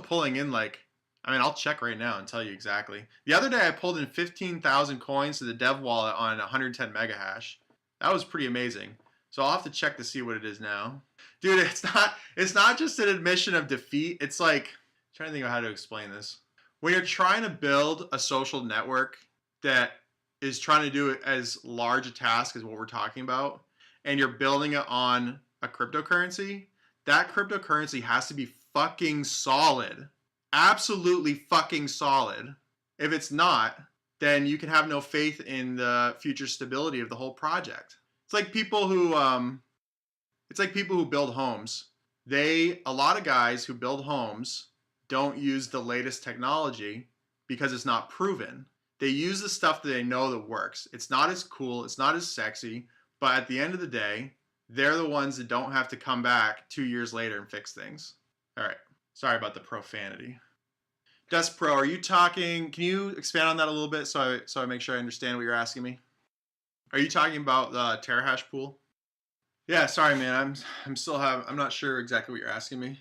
A: pulling in like, I mean, I'll check right now and tell you exactly. The other day I pulled in 15,000 coins to the dev wallet on 110 mega hash. That was pretty amazing. So I'll have to check to see what it is now. Dude, it's not just an admission of defeat. It's like, I'm trying to think of how to explain this. When you're trying to build a social network that is trying to do it as large a task as what we're talking about, and you're building it on a cryptocurrency, that cryptocurrency has to be fucking solid. Absolutely fucking solid. If it's not, then you can have no faith in the future stability of the whole project. It's like people who build homes. A lot of guys who build homes don't use the latest technology because it's not proven. They use the stuff that they know that works. It's not as cool, it's not as sexy, but at the end of the day, they're the ones that don't have to come back 2 years later and fix things. All right. Sorry about the profanity. Despro, are you talking? Can you expand on that a little bit so I make sure I understand what you're asking me? Are you talking about the terahash pool? Yeah, sorry, man. I'm not sure exactly what you're asking me.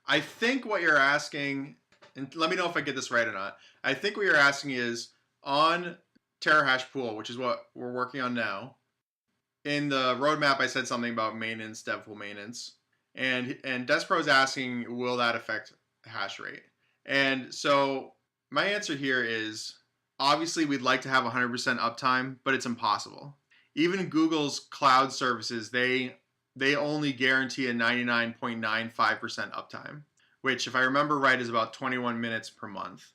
A: I think what you're asking, and let me know if I get this right or not. I think what you're asking is on terahash pool, which is what we're working on now. In the roadmap, I said something about maintenance, dev pool maintenance, and Despro is asking, will that affect hash rate? And so my answer here is, obviously we'd like to have 100% uptime, but it's impossible. Even Google's cloud services, they only guarantee a 99.95% uptime, which if I remember right is about 21 minutes per month.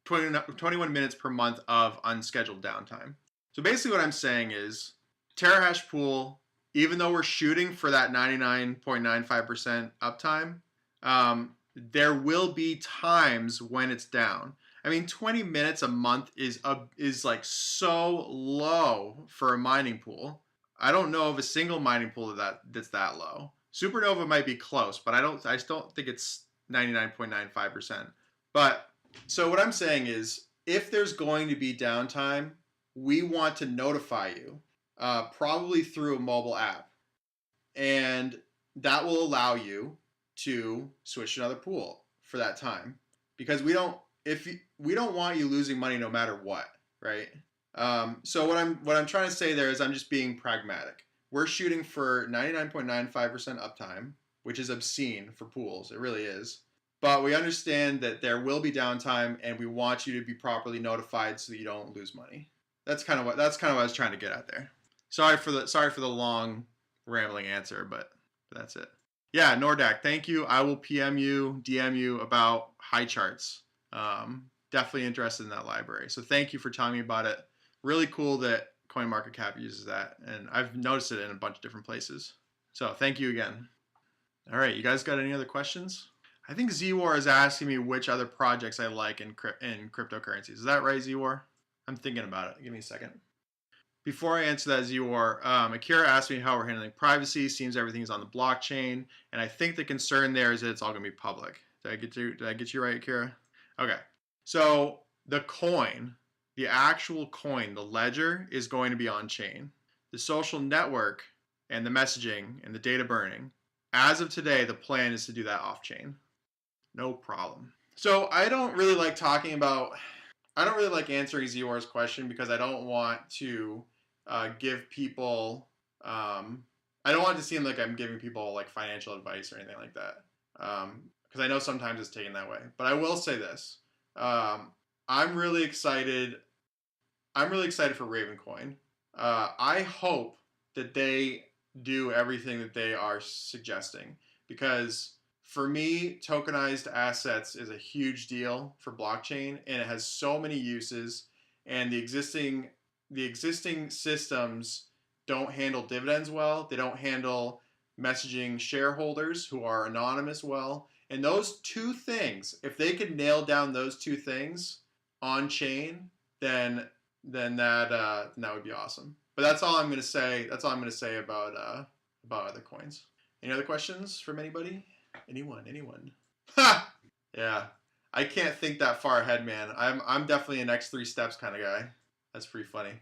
A: 21 minutes per month of unscheduled downtime. So basically what I'm saying is terahash pool, even though we're shooting for that 99.95% uptime, there will be times when it's down. I mean, 20 minutes a month is like so low for a mining pool. I don't know of a single mining pool that's that low. Supernova might be close, but I just don't think it's 99.95%. But so what I'm saying is, if there's going to be downtime, we want to notify you, probably through a mobile app, and that will allow you to switch to another pool for that time, because we don't want you losing money no matter what, right? So what I'm trying to say there is I'm just being pragmatic. We're shooting for 99.95% uptime, which is obscene for pools. It really is. But we understand that there will be downtime, and we want you to be properly notified so that you don't lose money. That's kind of what I was trying to get at there. Sorry for the long rambling answer, but that's it. Yeah, Nordak, thank you. I will PM you, DM you about high charts. Definitely interested in that library. So thank you for telling me about it. Really cool that CoinMarketCap uses that, and I've noticed it in a bunch of different places. So thank you again. All right, you guys got any other questions? I think Zwar is asking me which other projects I like in cryptocurrencies. Is that right, Zwar? I'm thinking about it. Give me a second. Before I answer that, Zwar, Akira asked me how we're handling privacy. Seems everything is on the blockchain, and I think the concern there is that it's all going to be public. Did I get you right, Akira? Okay. So the coin, the actual coin, the ledger is going to be on chain. The social network and the messaging and the data burning, as of today, the plan is to do that off chain. No problem. So I don't really like answering Zwar's question because I don't want to give people. I don't want it to seem like I'm giving people like financial advice or anything like that. Because I know sometimes it's taken that way. But I will say this: I'm really excited. I'm really excited for Ravencoin. I hope that they do everything that they are suggesting, because for me, tokenized assets is a huge deal for blockchain, and it has so many uses, and the existing systems don't handle dividends well. They don't handle messaging shareholders who are anonymous well. And those two things, if they could nail down those two things on chain, then that would be awesome. But that's all I'm going to say. That's all I'm going to say about other coins. Any other questions from anybody? Anyone? Ha! Yeah. I can't think that far ahead, man. I'm definitely a next 3 steps kind of guy. That's pretty funny.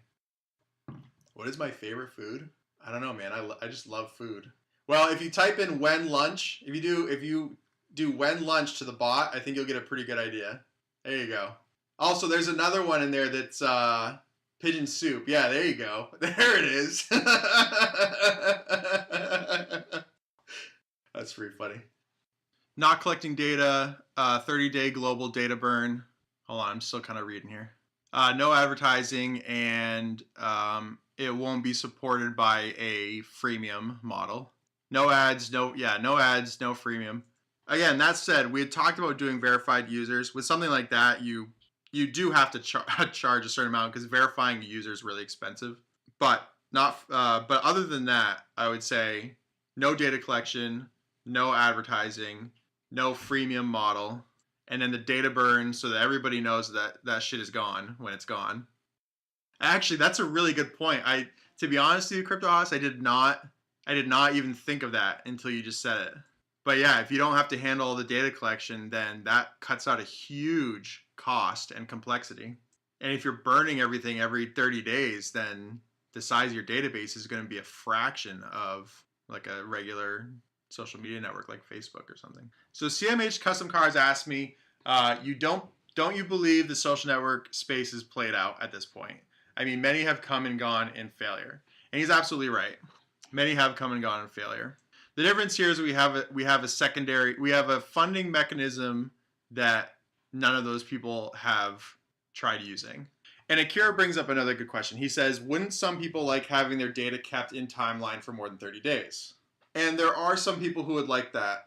A: What is my favorite food? I don't know, man. I just love food. Well, if you type in when lunch, if you do when lunch to the bot, I think you'll get a pretty good idea. There you go. Also, there's another one in there that's pigeon soup. Yeah, there you go. There it is. That's pretty funny. Not collecting data, 30-day global data burn. Hold on, I'm still kind of reading here. No advertising, and it won't be supported by a freemium model. No ads, no freemium. Again, that said, we had talked about doing verified users. With something like that, you do have to charge a certain amount because verifying the user is really expensive. But other than that, I would say no data collection, no advertising, no freemium model, and then the data burn so that everybody knows that shit is gone when it's gone. Actually, that's a really good point. To be honest with you, CryptoHouse, I did not even think of that until you just said it. But yeah, if you don't have to handle all the data collection, then that cuts out a huge cost and complexity. And if you're burning everything every 30 days, then the size of your database is going to be a fraction of like a regular social media network like Facebook or something. So CMH Custom Cars asked me, don't you believe the social network space is played out at this point? I mean, many have come and gone in failure. And he's absolutely right. Many have come and gone in failure. The difference here is we have a funding mechanism that none of those people have tried using. And Akira brings up another good question. He says, wouldn't some people like having their data kept in timeline for more than 30 days? And there are some people who would like that.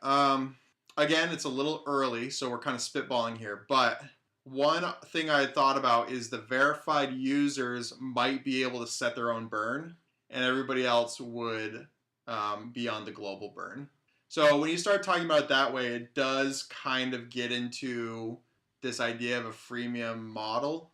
A: Again, it's a little early, so we're kind of spitballing here. But one thing I had thought about is the verified users might be able to set their own burn, and everybody else would be on the global burn. So when you start talking about it that way, it does kind of get into this idea of a freemium model.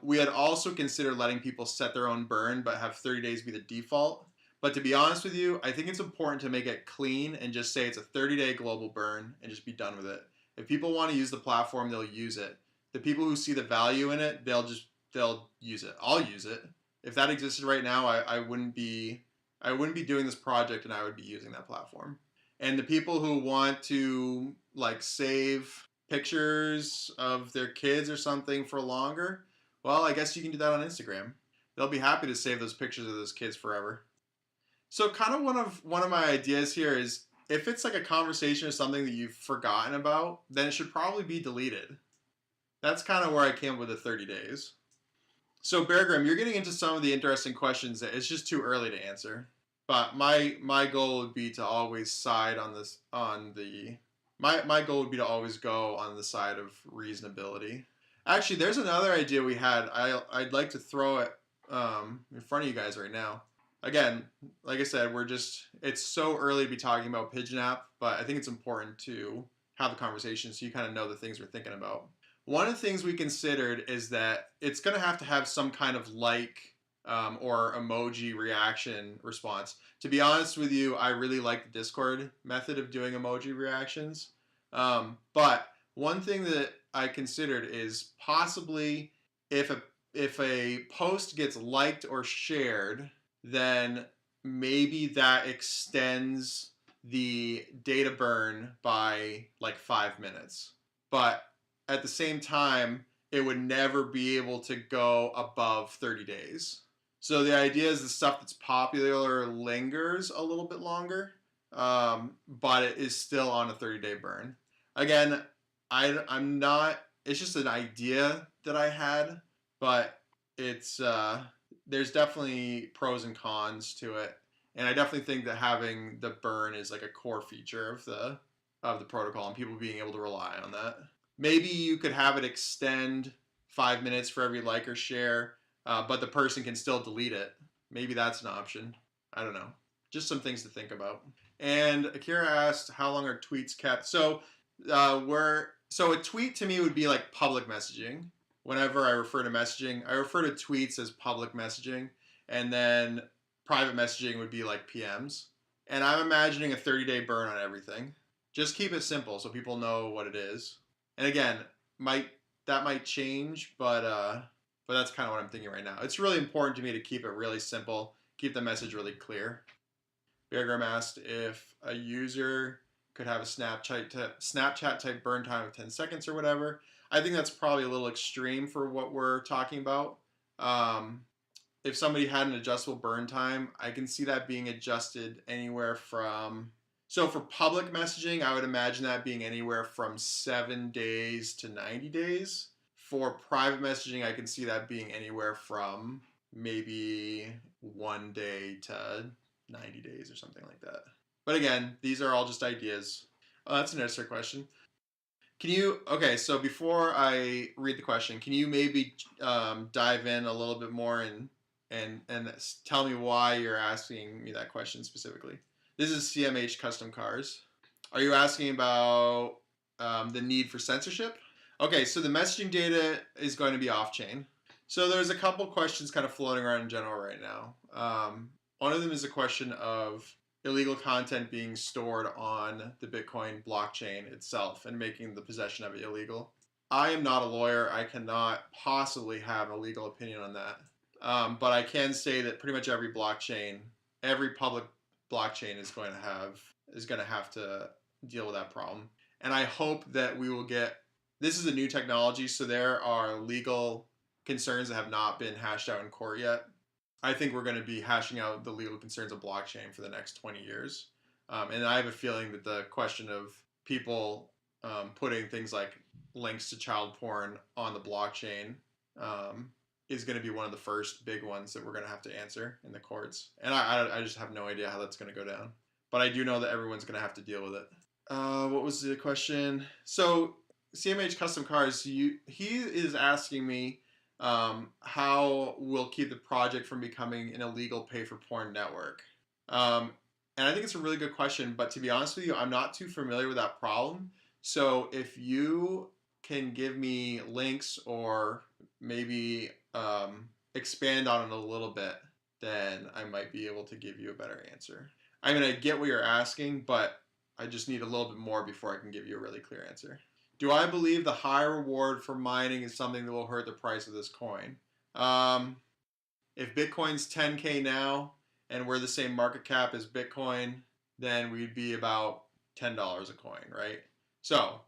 A: We had also considered letting people set their own burn, but have 30 days be the default. But to be honest with you, I think it's important to make it clean and just say it's a 30-day global burn and just be done with it. If people want to use the platform, they'll use it. The people who see the value in it, they'll use it. I'll use it. If that existed right now, I wouldn't be doing this project, and I would be using that platform. And the people who want to like save pictures of their kids or something for longer, Well, I guess you can do that on Instagram. They'll be happy to save those pictures of those kids forever. So kind of one of my ideas here is if it's like a conversation or something that you've forgotten about, then it should probably be deleted. That's kind of where I came with the 30 days. So Bear Graham, you're getting into some of the interesting questions that it's just too early to answer. But my goal would be to always side on this on the my goal would be to always go on the side of reasonability. Actually, there's another idea we had. I'd like to throw it in front of you guys right now. Again, like I said, it's so early to be talking about Pigeon app, but I think it's important to have the conversation so you kind of know the things we're thinking about. One of the things we considered is that it's going to have some kind of or emoji reaction response. To be honest with you, I really like the Discord method of doing emoji reactions. But one thing that I considered is possibly if a post gets liked or shared, then maybe that extends the data burn by like 5 minutes. But at the same time, it would never be able to go above 30 days. So the idea is the stuff that's popular lingers a little bit longer, but it is still on a 30-day burn. Again, I'm not. It's just an idea that I had, but it's there's definitely pros and cons to it, and I definitely think that having the burn is like a core feature of the protocol, and people being able to rely on that. Maybe you could have it extend 5 minutes for every like or share, but the person can still delete it. Maybe that's an option. I don't know. Just some things to think about. And Akira asked, how long are tweets kept? So a tweet to me would be like public messaging. Whenever I refer to messaging, I refer to tweets as public messaging, and then private messaging would be like PMs. And I'm imagining a 30-day burn on everything. Just keep it simple so people know what it is. And again, that might change, but that's kind of what I'm thinking right now. It's really important to me to keep it really simple, keep the message really clear. Bear Graham asked if a user could have a Snapchat type burn time of 10 seconds or whatever. I think that's probably a little extreme for what we're talking about. If somebody had an adjustable burn time, I can see that being adjusted anywhere from. So for public messaging, I would imagine that being anywhere from 7 days to 90 days. For private messaging, I can see that being anywhere from maybe 1 day to 90 days or something like that. But again, these are all just ideas. Oh, that's an interesting question. Okay, so before I read the question, can you maybe dive in a little bit more and tell me why you're asking me that question specifically? This is CMH Custom Cars. Are you asking about the need for censorship? Okay, so the messaging data is going to be off-chain. So there's a couple questions kind of floating around in general right now. One of them is a question of illegal content being stored on the Bitcoin blockchain itself and making the possession of it illegal. I am not a lawyer. I cannot possibly have a legal opinion on that. But I can say that pretty much every public blockchain is going to have to deal with that problem. And I hope that we will get. This is a new technology, so there are legal concerns that have not been hashed out in court yet. I think we're going to be hashing out the legal concerns of blockchain for the next 20 years. And I have a feeling that the question of people putting things like links to child porn on the blockchain is going to be one of the first big ones that we're going to have to answer in the courts. And I just have no idea how that's going to go down. But I do know that everyone's going to have to deal with it. What was the question? So CMH Custom Cars, he is asking me how we'll keep the project from becoming an illegal pay-for-porn network. And I think it's a really good question, but to be honest with you, I'm not too familiar with that problem. So if you can give me links or maybe expand on it a little bit, then I might be able to give you a better answer. I mean, I get what you're asking, but I just need a little bit more before I can give you a really clear answer. Do I believe the high reward for mining is something that will hurt the price of this coin? If Bitcoin's 10K now and we're the same market cap as Bitcoin, then we'd be about $10 a coin, right? So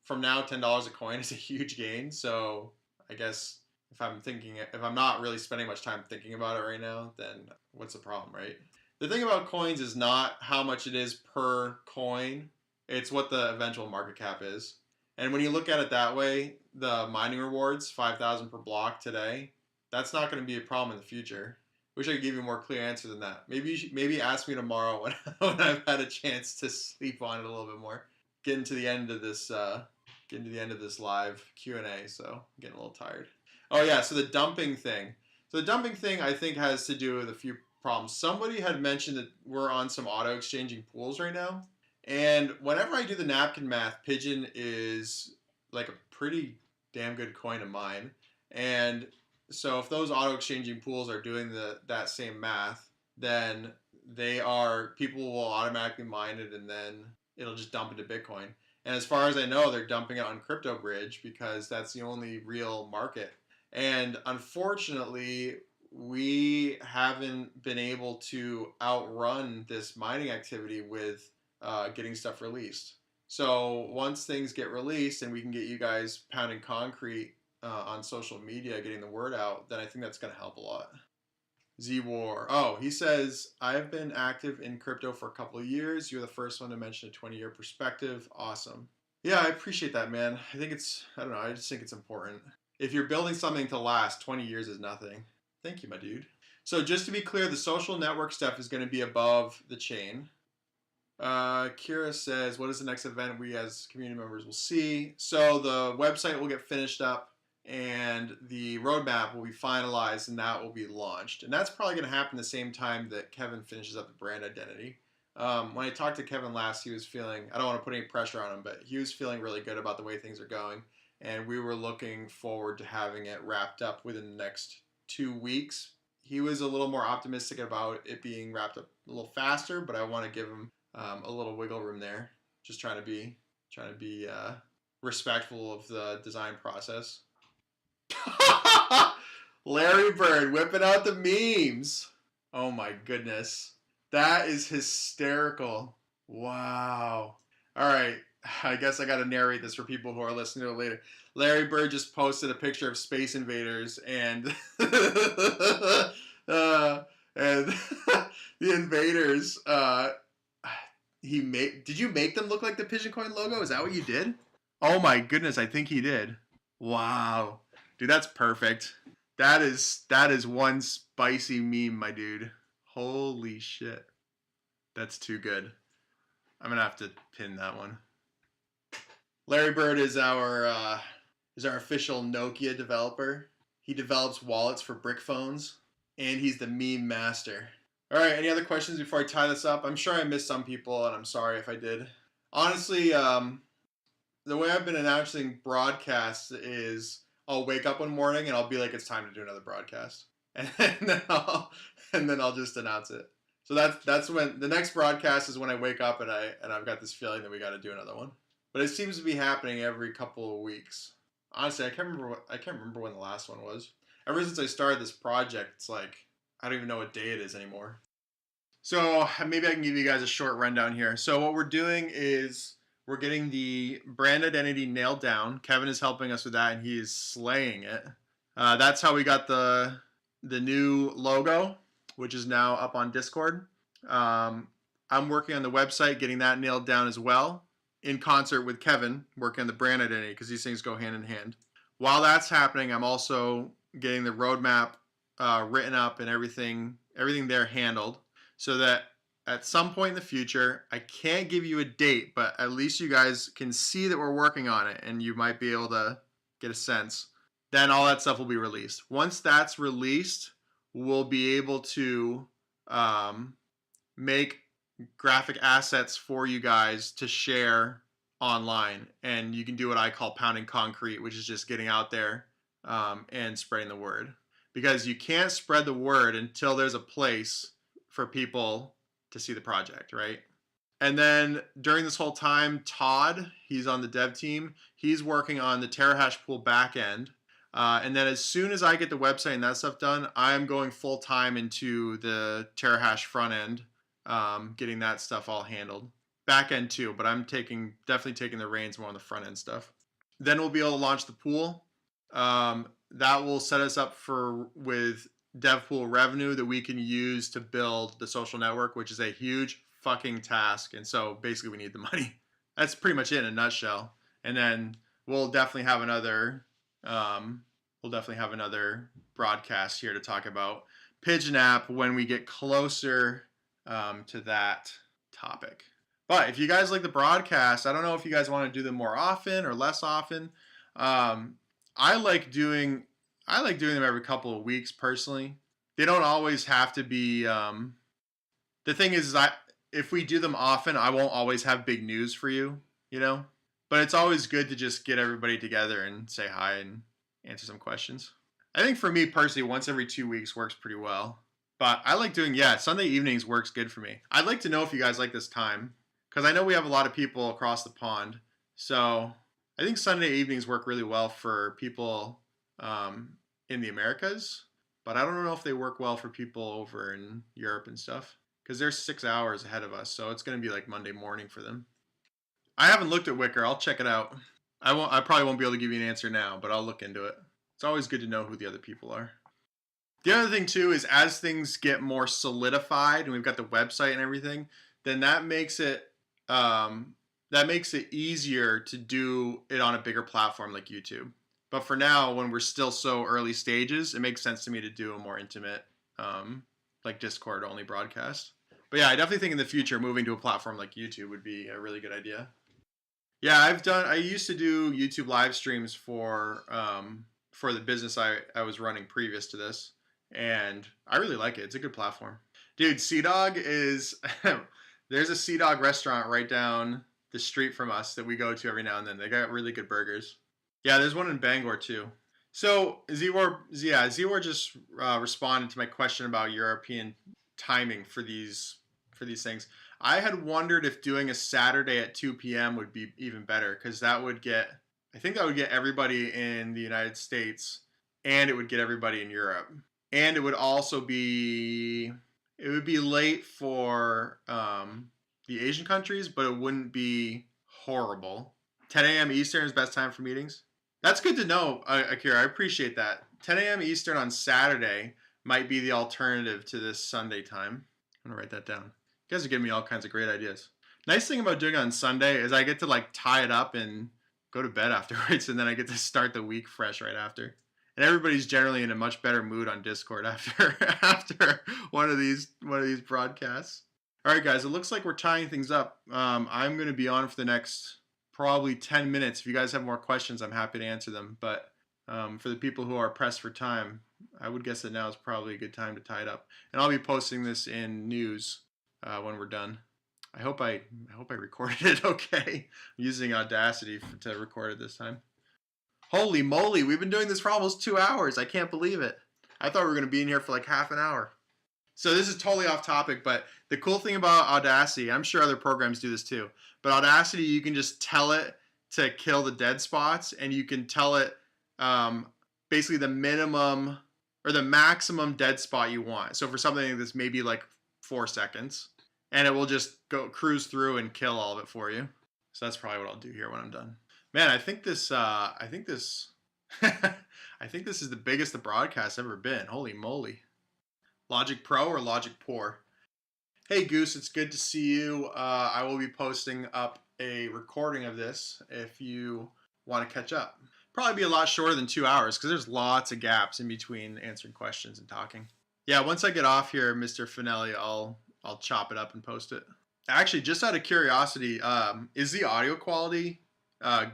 A: from now $10 a coin is a huge gain. So I guess if I'm not really spending much time thinking about it right now, then what's the problem, right? The thing about coins is not how much it is per coin, it's what the eventual market cap is. And when you look at it that way, the mining rewards, 5,000 per block today, that's not going to be a problem in the future. Wish I could give you a more clear answer than that. Maybe ask me tomorrow when, when I've had a chance to sleep on it a little bit more. Getting to the end of this live Q&A, so I'm getting a little tired. Oh yeah, so the dumping thing. So the dumping thing I think has to do with a few problems. Somebody had mentioned that we're on some auto exchanging pools right now. And whenever I do the napkin math, Pigeon is like a pretty damn good coin of mine. And so if those auto exchanging pools are doing that same math, then people will automatically mine it and then it'll just dump into Bitcoin. And as far as I know, they're dumping it on CryptoBridge because that's the only real market. And unfortunately, we haven't been able to outrun this mining activity with getting stuff released. So once things get released and we can get you guys pounding concrete on social media, getting the word out, then I think that's going to help a lot. Z-War. Oh, he says, I've been active in crypto for a couple of years. You're the first one to mention a 20-year perspective. Awesome. Yeah, I appreciate that, man. I just think it's important. If you're building something to last, 20 years is nothing. Thank you, my dude. So just to be clear, the social network stuff is going to be above the chain. Kira says, what is the next event we as community members will see? So the website will get finished up and the roadmap will be finalized and that will be launched. And that's probably going to happen the same time that Kevin finishes up the brand identity. When I talked to Kevin last, he was feeling, I don't want to put any pressure on him, but he was feeling really good about the way things are going. And we were looking forward to having it wrapped up within the next 2 weeks. He was a little more optimistic about it being wrapped up a little faster, but I want to give him a little wiggle room there. Just trying to be respectful of the design process. Larry Bird whipping out the memes. Oh my goodness. That is hysterical. Wow. All right. I guess I got to narrate this for people who are listening to it later. Larry Bird just posted a picture of Space Invaders and and the invaders. Did you make them look like the Pigeon Coin logo? Is that what you did? Oh my goodness, I think he did. Wow. Dude, that's perfect. That is one spicy meme, my dude. Holy shit. That's too good. I'm gonna have to pin that one. Larry Bird is our official Nokia developer. He develops wallets for brick phones, and he's the meme master. All right, any other questions before I tie this up? I'm sure I missed some people, and I'm sorry if I did. Honestly, the way I've been announcing broadcasts is I'll wake up one morning and I'll be like, it's time to do another broadcast, and then I'll just announce it. So that's when the next broadcast is when I wake up and I've got this feeling that we got to do another one. But it seems to be happening every couple of weeks. Honestly, I can't remember when the last one was. Ever since I started this project, it's like I don't even know what day it is anymore. So maybe I can give you guys a short rundown here. So what we're doing is we're getting the brand identity nailed down. Kevin is helping us with that, and he is slaying it. That's how we got the new logo, which is now up on Discord. I'm working on the website, getting that nailed down as well, in concert with Kevin, working on the brand identity, because these things go hand in hand. While that's happening, I'm also getting the roadmap written up and everything there handled, so that at some point in the future, I can't give you a date, but at least you guys can see that we're working on it, and you might be able to get a sense. Then all that stuff will be released. Once that's released, we'll be able to make graphic assets for you guys to share online, and you can do what I call pounding concrete, which is just getting out there and spreading the word, because you can't spread the word until there's a place for people to see the project, right? And then during this whole time, Todd, he's on the dev team, he's working on the Terahash pool backend. And then as soon as I get the website and that stuff done, I'm going full time into the Terahash front end, getting that stuff all handled. Back end too, but I'm definitely taking the reins more on the front end stuff. Then we'll be able to launch the pool. that will set us up with dev pool revenue that we can use to build the social network, which is a huge fucking task. And so basically we need the money. That's pretty much it in a nutshell. And then we'll definitely have another um, broadcast here to talk about Pigeon app when we get closer to that topic. But if you guys like the broadcast, I don't know if you guys want to do them more often or less often. Um, I like doing them every couple of weeks personally. They don't always have to be. The thing is if we do them often, I won't always have big news for you, you know. But it's always good to just get everybody together and say hi and answer some questions. I think for me personally, once every 2 weeks works pretty well. But I like doing, Sunday evenings works good for me. I'd like to know if you guys like this time, because I know we have a lot of people across the pond. So I think Sunday evenings work really well for people in the Americas, but I don't know if they work well for people over in Europe and stuff, because they're 6 hours ahead of us. So it's going to be like Monday morning for them. I haven't looked at Wicker. I'll check it out. I probably won't be able to give you an answer now, but I'll look into it. It's always good to know who the other people are. The other thing too is as things get more solidified and we've got the website and everything, then that makes it easier to do it on a bigger platform like YouTube. But for now, when we're still so early stages, it makes sense to me to do a more intimate, like Discord only broadcast. But yeah, I definitely think in the future moving to a platform like YouTube would be a really good idea. Yeah, I used to do YouTube live streams for the business I was running previous to this, and I really like it. It's a good platform. Dude, Sea Dog is there's a Sea Dog restaurant right down the street from us that we go to every now and then. They got really good burgers. Yeah, there's one in Bangor too. So Zwar just responded to my question about European timing for these things. I had wondered if doing a Saturday at 2 p.m. would be even better, because I think that would get everybody in the United States, and it would get everybody in Europe, and it would be late for the Asian countries, but it wouldn't be horrible. 10 a.m. Eastern is best time for meetings. That's good to know, Akira. I appreciate that. 10 a.m. Eastern on Saturday might be the alternative to this Sunday time. I'm gonna write that down. You guys are giving me all kinds of great ideas. Nice thing about doing it on Sunday is I get to like tie it up and go to bed afterwards, and then I get to start the week fresh right after. And everybody's generally in a much better mood on Discord after one of these broadcasts. All right, guys, it looks like we're tying things up. I'm going to be on for the next probably 10 minutes. If you guys have more questions, I'm happy to answer them. But for the people who are pressed for time, I would guess that now is probably a good time to tie it up. And I'll be posting this in news when we're done. I hope I recorded it okay. I'm using Audacity to record it this time. Holy moly, we've been doing this for almost 2 hours. I can't believe it. I thought we were going to be in here for like half an hour. So this is totally off topic, but the cool thing about Audacity, I'm sure other programs do this too, but Audacity, you can just tell it to kill the dead spots, and you can tell it basically the minimum or the maximum dead spot you want. So for something that's maybe like 4 seconds, and it will just go cruise through and kill all of it for you. So that's probably what I'll do here when I'm done. Man, I think this I think this is the biggest the broadcast's ever been. Holy moly. Logic Pro or Logic Poor? Hey Goose, it's good to see you. I will be posting up a recording of this if you want to catch up. Probably be a lot shorter than 2 hours because there's lots of gaps in between answering questions and talking. Yeah, once I get off here, Mr. Finelli, I'll chop it up and post it. Actually, just out of curiosity, is the audio quality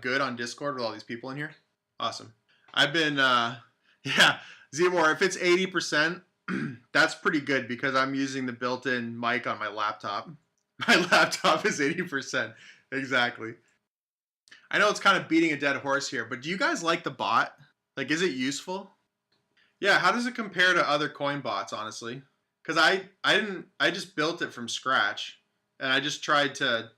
A: good on Discord with all these people in here? Awesome. I've been, Zmore, if it's 80%, that's pretty good because I'm using the built-in mic on my laptop. My laptop is 80%. Exactly. I know it's kind of beating a dead horse here, but do you guys like the bot? Like, is it useful? Yeah, how does it compare to other coin bots, honestly? Because I just built it from scratch, and I just tried to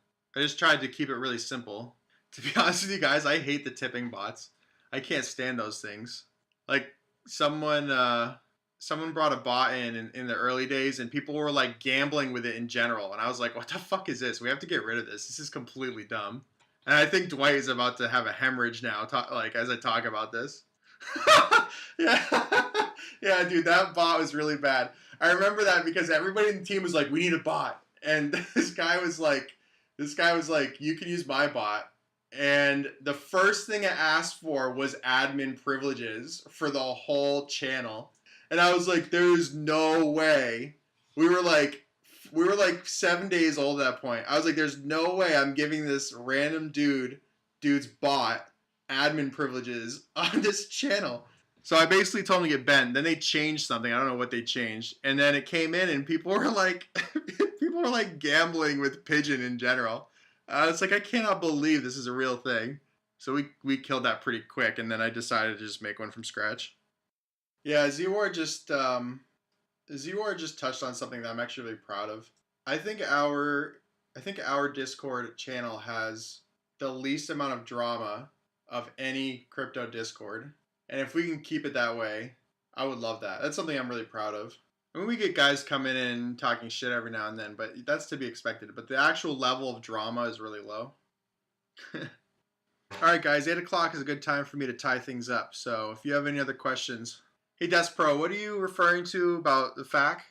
A: keep it really simple. To be honest with you guys, I hate the tipping bots. I can't stand those things. Like someone brought a bot in the early days, and people were like gambling with it in general, and I was like, what the fuck is this? We have to get rid of this. This is completely dumb. And I think Dwight is about to have a hemorrhage now, as I talk about this. Yeah, yeah, dude, that bot was really bad. I remember that because everybody in the team was like, "We need a bot," and this guy was like, "You can use my bot." And the first thing it asked for was admin privileges for the whole channel, and I was like, "There's no way." We were like, we were like 7 days old at that point. I was like, "There's no way I'm giving this random dude's bot admin privileges on this channel." So I basically told them to get bent. Then they changed something. I don't know what they changed. And then it came in, and people were like, people were like gambling with Pigeon in general. It's like I cannot believe this is a real thing. So we killed that pretty quick, and then I decided to just make one from scratch. Yeah, Zwar just touched on something that I'm actually really proud of. I think our Discord channel has the least amount of drama of any crypto Discord. And if we can keep it that way, I would love that. That's something I'm really proud of. I mean, we get guys coming in and talking shit every now and then, but that's to be expected. But the actual level of drama is really low. All right, guys, 8 o'clock is a good time for me to tie things up. So if you have any other questions. Hey, Despro, what are you referring to about the FAQ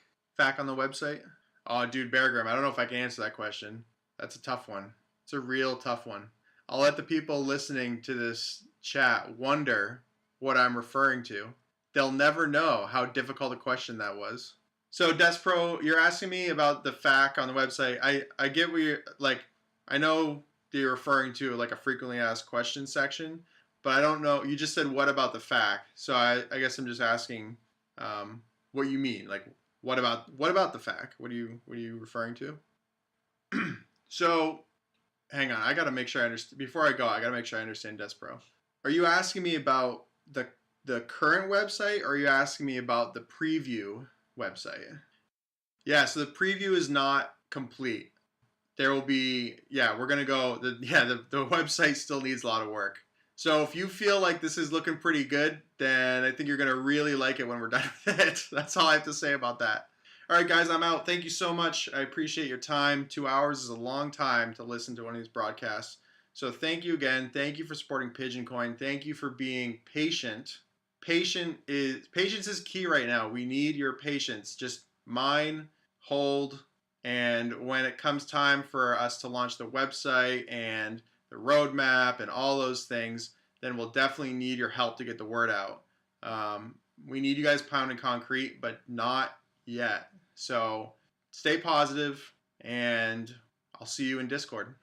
A: on the website? Oh, dude, Bear Grylls, I don't know if I can answer that question. That's a tough one. It's a real tough one. I'll let the people listening to this chat wonder what I'm referring to. They'll never know how difficult a question that was. So, Despro, you're asking me about the FAQ on the website. I get what you're, like, I know that you're referring to, like, a frequently asked questions section, but I don't know. You just said, what about the FAQ? So I guess I'm just asking what you mean. Like, what about the FAQ? What are you referring to? So, hang on. I got to make sure I understand. Before I go, I got to make sure I understand Despro. Are you asking me about the current website, or are you asking me about the preview website? Yeah, so the preview is not complete. There will be, yeah, we're gonna go. The website still needs a lot of work. So if you feel like this is looking pretty good, then I think you're gonna really like it when we're done with it. That's all I have to say about that. All right, guys, I'm out. Thank you so much. I appreciate your time. 2 hours is a long time to listen to one of these broadcasts. So thank you again. Thank you for supporting Pigeon Coin. Thank you for being patient. Patience is key right now. We need your patience. Just mine, hold, and when it comes time for us to launch the website and the roadmap and all those things, then we'll definitely need your help to get the word out. We need you guys pounding concrete, but not yet. So stay positive, and I'll see you in Discord.